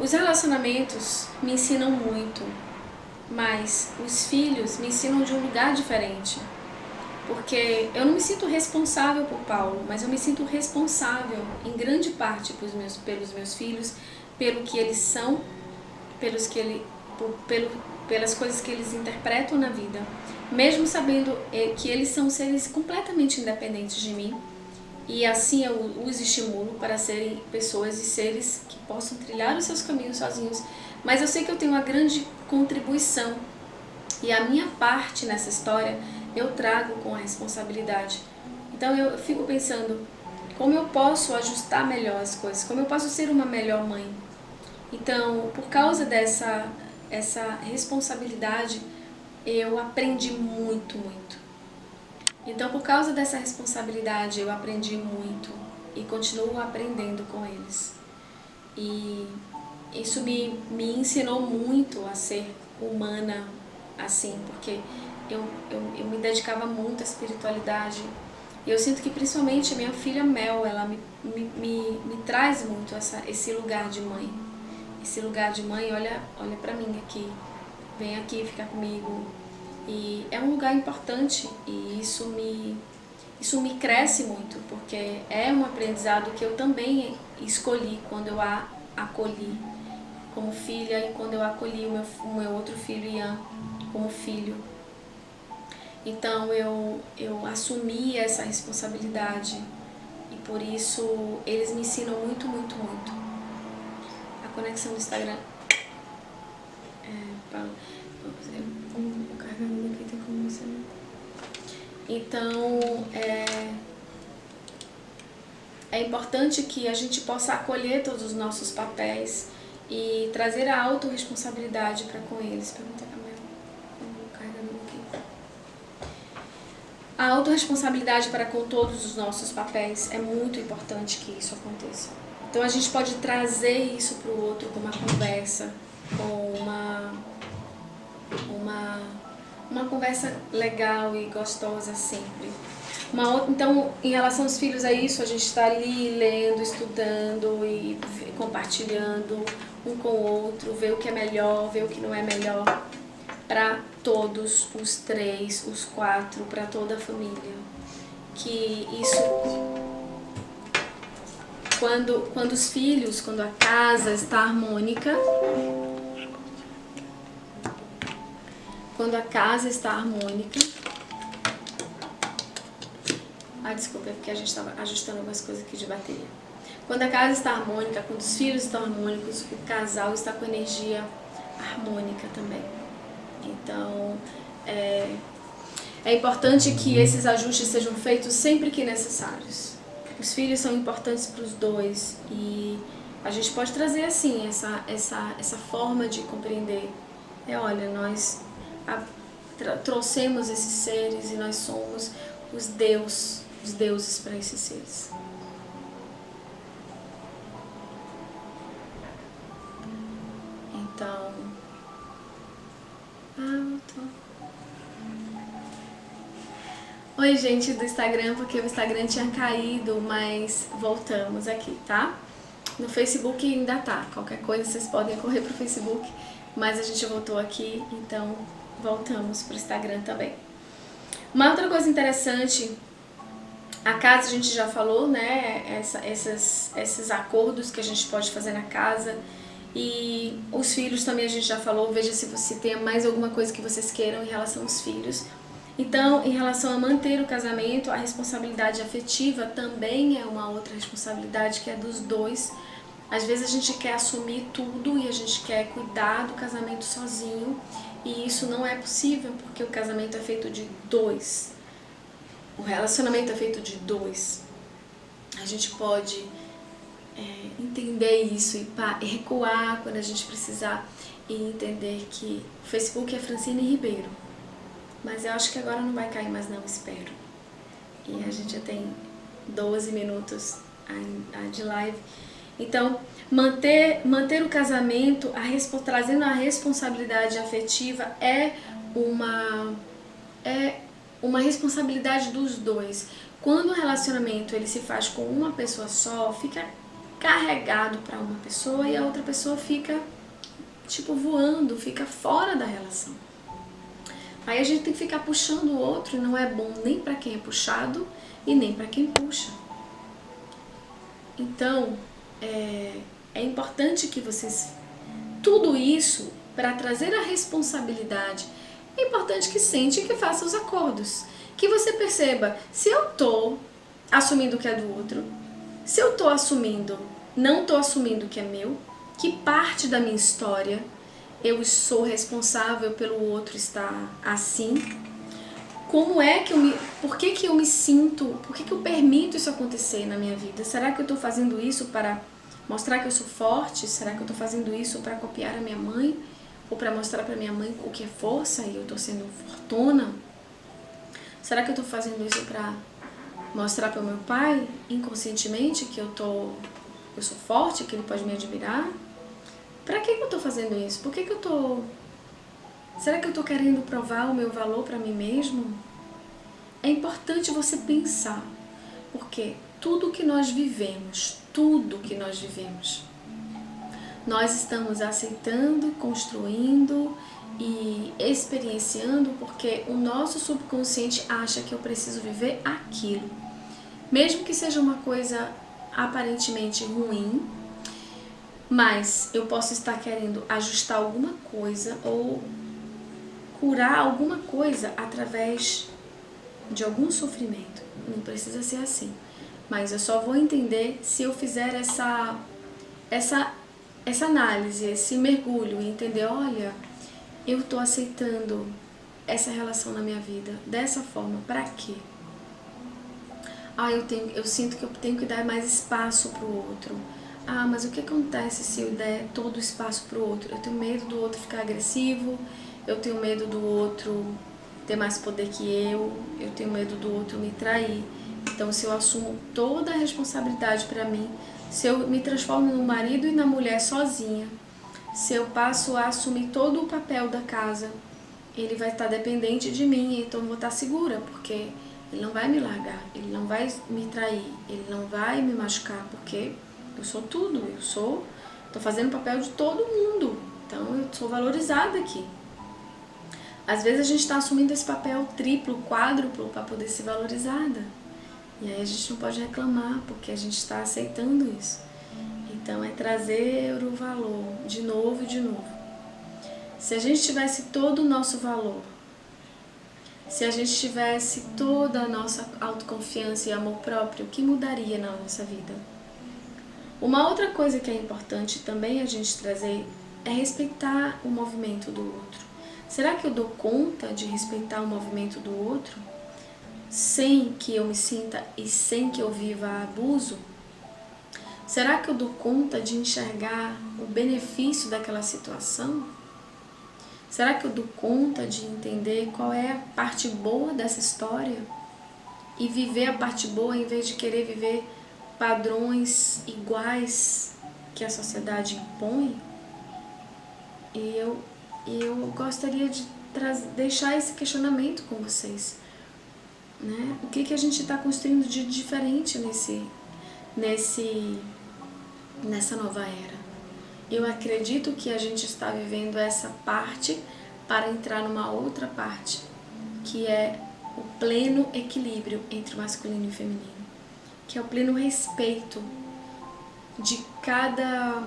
Os relacionamentos me ensinam muito, mas os filhos me ensinam de um lugar diferente. Porque eu não me sinto responsável por Paulo, mas eu me sinto responsável em grande parte pelos meus filhos, pelo que eles são, pelas coisas que eles interpretam na vida, mesmo sabendo que eles são seres completamente independentes de mim. E assim eu os estimulo para serem pessoas e seres que possam trilhar os seus caminhos sozinhos. Mas eu sei que eu tenho uma grande contribuição. E a minha parte nessa história eu trago com a responsabilidade. Então eu fico pensando como eu posso ajustar melhor as coisas, como eu posso ser uma melhor mãe. Então, por causa dessa responsabilidade, eu aprendi muito, muito. Então, por causa dessa responsabilidade, eu aprendi muito e continuo aprendendo com eles. E isso me ensinou muito a ser humana assim, porque eu me dedicava muito à espiritualidade. E eu sinto que principalmente a minha filha Mel, ela me traz muito esse lugar de mãe. Esse lugar de mãe, olha pra mim aqui, vem aqui ficar comigo. E é um lugar importante e isso me cresce muito, porque é um aprendizado que eu também escolhi quando eu a acolhi como filha e quando eu acolhi o meu outro filho, Ian, como filho. Então eu assumi essa responsabilidade e por isso eles me ensinam muito, muito, muito. A conexão do Instagram Então, é importante que a gente possa acolher todos os nossos papéis e trazer a autorresponsabilidade para com eles. Pergunta a carregamento aqui. A autorresponsabilidade para com todos os nossos papéis é muito importante que isso aconteça. Então a gente pode trazer isso para o outro com uma conversa, com uma conversa legal e gostosa sempre. Então, em relação aos filhos, é isso, a gente está ali lendo, estudando e compartilhando um com o outro, ver o que é melhor, ver o que não é melhor para todos, os 3, os 4, para toda a família. Que isso, quando os filhos, quando a casa está harmônica, desculpa, é porque a gente estava ajustando algumas coisas aqui de bateria. Quando a casa está harmônica, quando os filhos estão harmônicos, o casal está com energia harmônica também. Então, é importante que esses ajustes sejam feitos sempre que necessários. Os filhos são importantes para os dois e a gente pode trazer assim essa forma de compreender. Olha, nós trouxemos esses seres e nós somos os deuses para esses seres. Então, oi gente do Instagram, porque o Instagram tinha caído, mas voltamos aqui, tá? No Facebook ainda tá, qualquer coisa vocês podem correr pro Facebook, mas a gente voltou aqui, então voltamos pro Instagram também. Uma outra coisa interessante A casa a gente já falou, né? Esses acordos que a gente pode fazer na casa. E os filhos também a gente já falou. Veja se você tem mais alguma coisa que vocês queiram em relação aos filhos. Então, em relação a manter o casamento, a responsabilidade afetiva também é uma outra responsabilidade que é dos dois. Às vezes a gente quer assumir tudo e a gente quer cuidar do casamento sozinho. E isso não é possível, porque o casamento é feito de dois. O relacionamento é feito de dois. A gente pode entender isso e recuar quando a gente precisar e entender que o Facebook é Francine Ribeiro. Mas eu acho que agora não vai cair mais não, espero. E a gente já tem 12 minutos de live. Então, manter o casamento, trazendo a responsabilidade afetiva é uma responsabilidade dos dois. Quando o relacionamento ele se faz com uma pessoa só, fica carregado para uma pessoa e a outra pessoa fica tipo voando, fica fora da relação. Aí a gente tem que ficar puxando o outro e não é bom nem para quem é puxado e nem para quem puxa. Então, é importante que vocês... Tudo isso, para trazer a responsabilidade, é importante que sente e que faça os acordos. Que você perceba, se eu tô assumindo o que é do outro, se eu tô assumindo, não tô assumindo o que é meu, que parte da minha história eu sou responsável pelo outro estar assim, como é que por que eu me sinto, por que eu permito isso acontecer na minha vida? Será que eu tô fazendo isso para mostrar que eu sou forte? Será que eu tô fazendo isso para copiar a minha mãe? Ou para mostrar para minha mãe o que é força e eu tô sendo fortuna? Será que eu tô fazendo isso para mostrar para o meu pai, inconscientemente, que eu sou forte, que ele pode me admirar? Pra que eu tô fazendo isso? Por que eu tô... Será que eu tô querendo provar o meu valor pra mim mesmo? É importante você pensar, porque tudo que nós vivemos, nós estamos aceitando, construindo e experienciando porque o nosso subconsciente acha que eu preciso viver aquilo. Mesmo que seja uma coisa aparentemente ruim, mas eu posso estar querendo ajustar alguma coisa ou curar alguma coisa através de algum sofrimento. Não precisa ser assim. Mas eu só vou entender se eu fizer essa análise, esse mergulho e entender, olha, eu estou aceitando essa relação na minha vida dessa forma, para quê? Eu sinto que eu tenho que dar mais espaço para o outro. Mas o que acontece se eu der todo o espaço para o outro? Eu tenho medo do outro ficar agressivo, eu tenho medo do outro ter mais poder que eu tenho medo do outro me trair. Então, se eu assumo toda a responsabilidade para mim, se eu me transformo no marido e na mulher sozinha, se eu passo a assumir todo o papel da casa, ele vai estar dependente de mim, então eu vou estar segura, porque ele não vai me largar, ele não vai me trair, ele não vai me machucar, porque eu sou tudo, tô fazendo o papel de todo mundo, então eu sou valorizada aqui. Às vezes a gente está assumindo esse papel triplo, quádruplo para poder ser valorizada. E aí a gente não pode reclamar, porque a gente está aceitando isso. Então é trazer o valor de novo e de novo. Se a gente tivesse todo o nosso valor, se a gente tivesse toda a nossa autoconfiança e amor próprio, o que mudaria na nossa vida? Uma outra coisa que é importante também a gente trazer é respeitar o movimento do outro. Será que eu dou conta de respeitar o movimento do outro sem que eu me sinta e sem que eu viva abuso? Será que eu dou conta de enxergar o benefício daquela situação? Será que eu dou conta de entender qual é a parte boa dessa história? E viver a parte boa em vez de querer viver padrões iguais que a sociedade impõe? E eu gostaria de deixar esse questionamento com vocês. Né? O que a gente está construindo de diferente nessa nova era? Eu acredito que a gente está vivendo essa parte para entrar numa outra parte, que é o pleno equilíbrio entre o masculino e o feminino. que é o pleno respeito de cada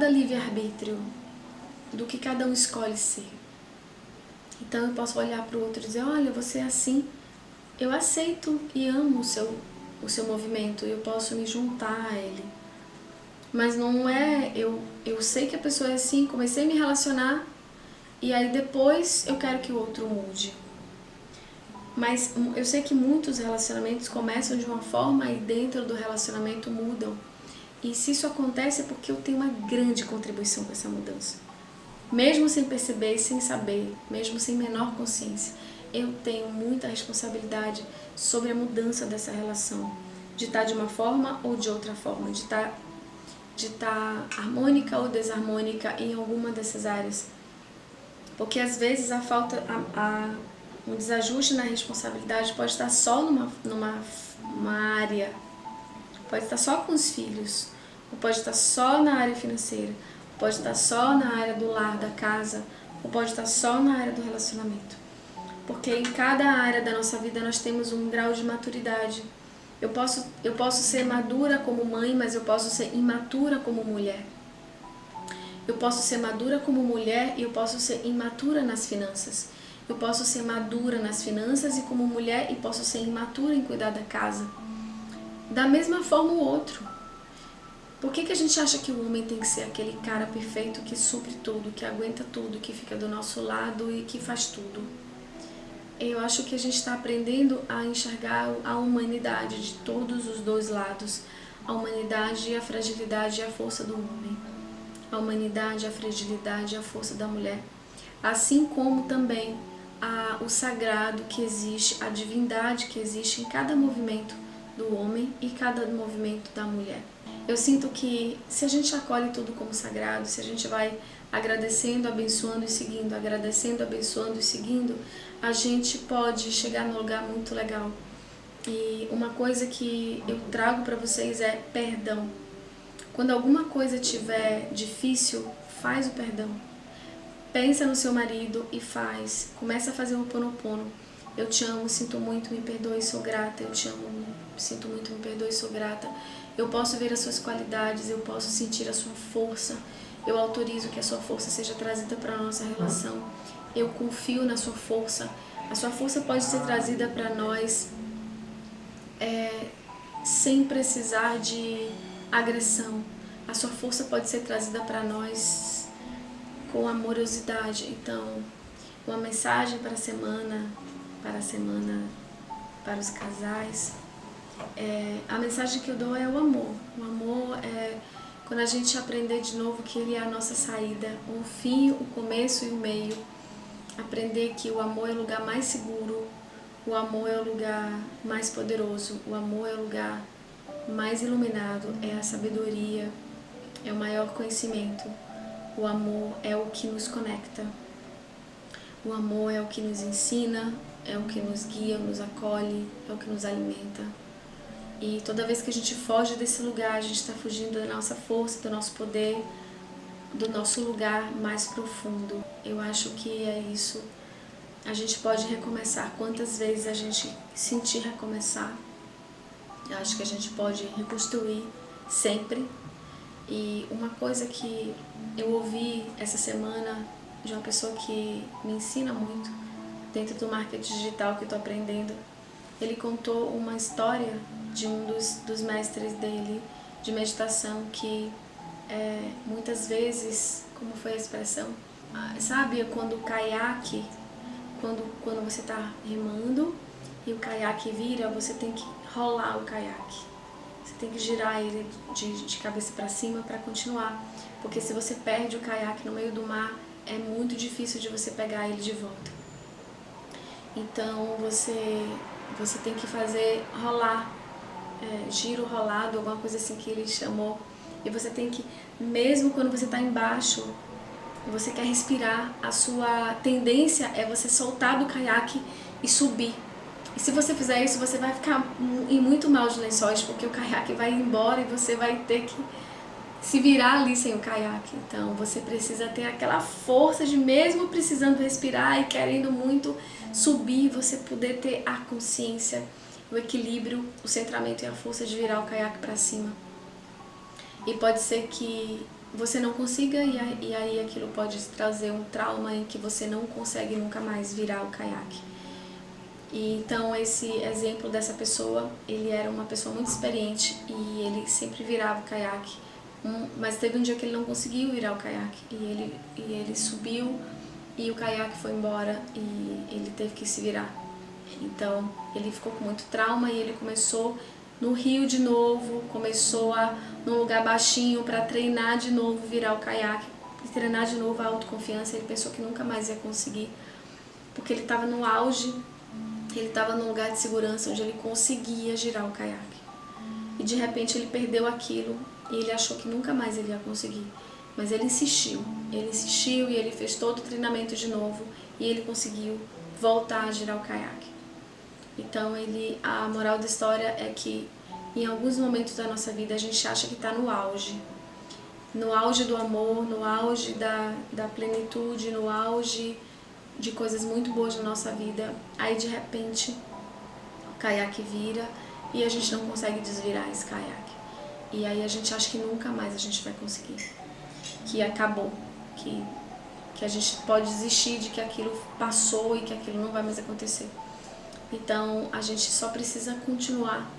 livre-arbítrio, do que cada um escolhe ser. Então eu posso olhar para o outro e dizer, olha, você é assim, eu aceito e amo o seu movimento, eu posso me juntar a ele. Mas não é, eu sei que a pessoa é assim, comecei a me relacionar e aí depois eu quero que o outro mude. Mas eu sei que muitos relacionamentos começam de uma forma e dentro do relacionamento mudam. E se isso acontece é porque eu tenho uma grande contribuição com essa mudança. Mesmo sem perceber e sem saber, mesmo sem menor consciência, eu tenho muita responsabilidade sobre a mudança dessa relação. De estar de uma forma ou de outra forma, de estar harmônica ou desarmônica em alguma dessas áreas. Porque às vezes um desajuste na responsabilidade pode estar só numa área, pode estar só com os filhos, ou pode estar só na área financeira, pode estar só na área do lar, da casa, ou pode estar só na área do relacionamento. Porque em cada área da nossa vida nós temos um grau de maturidade. Eu posso ser madura como mãe, mas eu posso ser imatura como mulher. Eu posso ser madura como mulher e eu posso ser imatura nas finanças. Eu posso ser madura nas finanças e como mulher e posso ser imatura em cuidar da casa. Da mesma forma o outro. Por que a gente acha que o homem tem que ser aquele cara perfeito que supre tudo, que aguenta tudo, que fica do nosso lado e que faz tudo? Eu acho que a gente está aprendendo a enxergar a humanidade de todos os dois lados. A humanidade, a fragilidade e a força do homem. A humanidade, a fragilidade e a força da mulher. Assim como também o sagrado que existe, a divindade que existe em cada movimento do homem e cada movimento da mulher. Eu sinto que se a gente acolhe tudo como sagrado, se a gente vai agradecendo, abençoando e seguindo, agradecendo, abençoando e seguindo, a gente pode chegar num lugar muito legal. E uma coisa que eu trago para vocês é perdão. Quando alguma coisa estiver difícil, faz o perdão. Pensa no seu marido e faz. Começa a fazer o Ho'oponopono. Eu te amo, sinto muito, me perdoe, sou grata. Eu te amo, sinto muito, me perdoe, sou grata. Eu posso ver as suas qualidades, eu posso sentir a sua força. Eu autorizo que a sua força seja trazida para a nossa relação. Eu confio na sua força. A sua força pode ser trazida para nós sem precisar de agressão. A sua força pode ser trazida para nós com amorosidade. Então, uma mensagem para a semana para os casais. A mensagem que eu dou é o amor. O amor é quando a gente aprender de novo que ele é a nossa saída, o fim, o começo e o meio. Aprender que o amor é o lugar mais seguro, o amor é o lugar mais poderoso, o amor é o lugar mais iluminado, é a sabedoria, é o maior conhecimento. O amor é o que nos conecta. O amor é o que nos ensina, é o que nos guia, nos acolhe, é o que nos alimenta. E toda vez que a gente foge desse lugar, a gente está fugindo da nossa força, do nosso poder, do nosso lugar mais profundo. Eu acho que é isso. A gente pode recomeçar quantas vezes a gente sentir recomeçar. Eu acho que a gente pode reconstruir sempre. E uma coisa que eu ouvi essa semana de uma pessoa que me ensina muito dentro do marketing digital que eu estou aprendendo, ele contou uma história de um dos mestres dele de meditação que muitas vezes, como foi a expressão, sabe quando o caiaque, quando você está remando e o caiaque vira, você tem que rolar o caiaque. Você tem que girar ele de cabeça para cima para continuar. Porque se você perde o caiaque no meio do mar, é muito difícil de você pegar ele de volta. Então você tem que fazer rolar, giro rolado, alguma coisa assim que ele chamou. E você tem que, mesmo quando você está embaixo, você quer respirar, a sua tendência é você soltar do caiaque e subir. E se você fizer isso, você vai ficar em muito maus lençóis, porque o caiaque vai embora e você vai ter que se virar ali sem o caiaque. Então você precisa ter aquela força de, mesmo precisando respirar e querendo muito subir, você poder ter a consciência, o equilíbrio, o centramento e a força de virar o caiaque para cima. E pode ser que você não consiga, e aí aquilo pode trazer um trauma em que você não consegue nunca mais virar o caiaque. E então esse exemplo dessa pessoa, ele era uma pessoa muito experiente e ele sempre virava o caiaque, mas teve um dia que ele não conseguiu virar o caiaque e ele subiu e o caiaque foi embora e ele teve que se virar. Então ele ficou com muito trauma e ele começou no rio de novo, começou num lugar baixinho para treinar de novo virar o caiaque, e treinar de novo a autoconfiança. Ele pensou que nunca mais ia conseguir, porque ele estava no auge, ele estava num lugar de segurança onde ele conseguia girar o caiaque. E de repente ele perdeu aquilo e ele achou que nunca mais ele ia conseguir. Mas ele insistiu e ele fez todo o treinamento de novo e ele conseguiu voltar a girar o caiaque. Então a moral da história é que em alguns momentos da nossa vida a gente acha que está no auge do amor, no auge da plenitude, no auge de coisas muito boas na nossa vida. Aí de repente o caiaque vira e a gente não consegue desvirar esse caiaque. E aí a gente acha que nunca mais a gente vai conseguir, que acabou, que a gente pode desistir, de que aquilo passou e que aquilo não vai mais acontecer. Então a gente só precisa continuar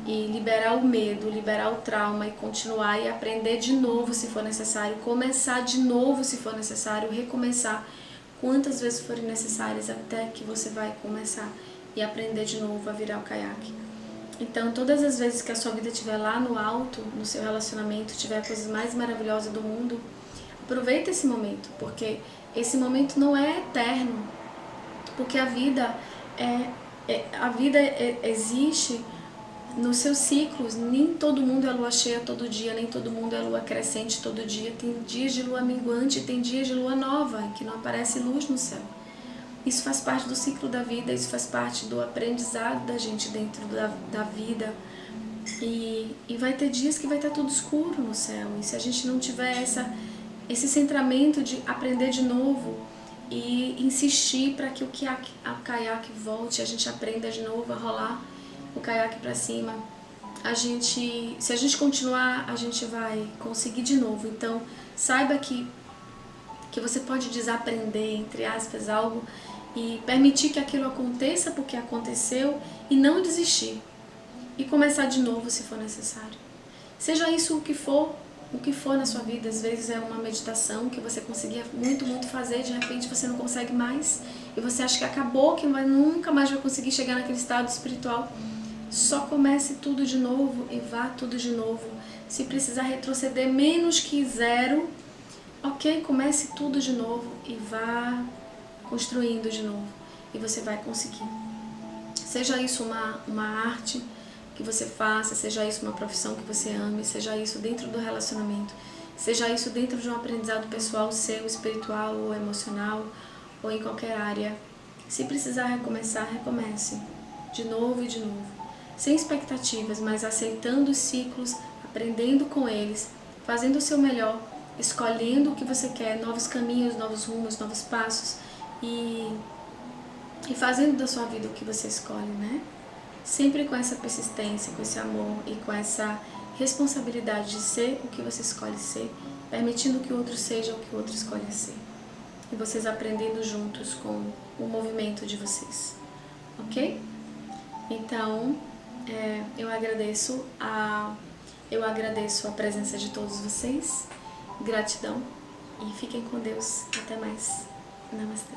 e liberar o medo, liberar o trauma e continuar e aprender de novo se for necessário, começar de novo se for necessário, recomeçar quantas vezes forem necessárias até que você vai começar e aprender de novo a virar o caiaque. Então todas as vezes que a sua vida estiver lá no alto, no seu relacionamento, tiver a coisa mais maravilhosa do mundo, aproveita esse momento, porque esse momento não é eterno, porque a vida existe nos seus ciclos. Nem todo mundo é lua cheia todo dia, nem todo mundo é lua crescente todo dia. Tem dias de lua minguante, tem dias de lua nova, em que não aparece luz no céu. Isso faz parte do ciclo da vida, isso faz parte do aprendizado da gente dentro da vida. E vai ter dias que vai estar tudo escuro no céu. E se a gente não tiver esse centramento de aprender de novo e insistir para que o caiaque volte, a gente aprenda de novo a rolar o caiaque para cima, se a gente continuar, a gente vai conseguir de novo. Então saiba que você pode desaprender, entre aspas, algo e permitir que aquilo aconteça porque aconteceu e não desistir e começar de novo se for necessário. Seja isso o que for na sua vida. Às vezes é uma meditação que você conseguia muito fazer, de repente você não consegue mais e você acha que acabou, que nunca mais vai conseguir chegar naquele estado espiritual. Só comece tudo de novo e vá tudo de novo. Se precisar retroceder menos que 0, ok, comece tudo de novo e vá construindo de novo. E você vai conseguir. Seja isso uma arte que você faça, seja isso uma profissão que você ame, seja isso dentro do relacionamento, seja isso dentro de um aprendizado pessoal seu, espiritual ou emocional, ou em qualquer área. Se precisar recomeçar, recomece. De novo e de novo. Sem expectativas, mas aceitando os ciclos, aprendendo com eles, fazendo o seu melhor, escolhendo o que você quer, novos caminhos, novos rumos, novos passos e fazendo da sua vida o que você escolhe, né? Sempre com essa persistência, com esse amor e com essa responsabilidade de ser o que você escolhe ser, permitindo que o outro seja o que o outro escolhe ser. E vocês aprendendo juntos com o movimento de vocês, ok? Então, eu agradeço a presença de todos vocês, gratidão e fiquem com Deus. Até mais. Namastê.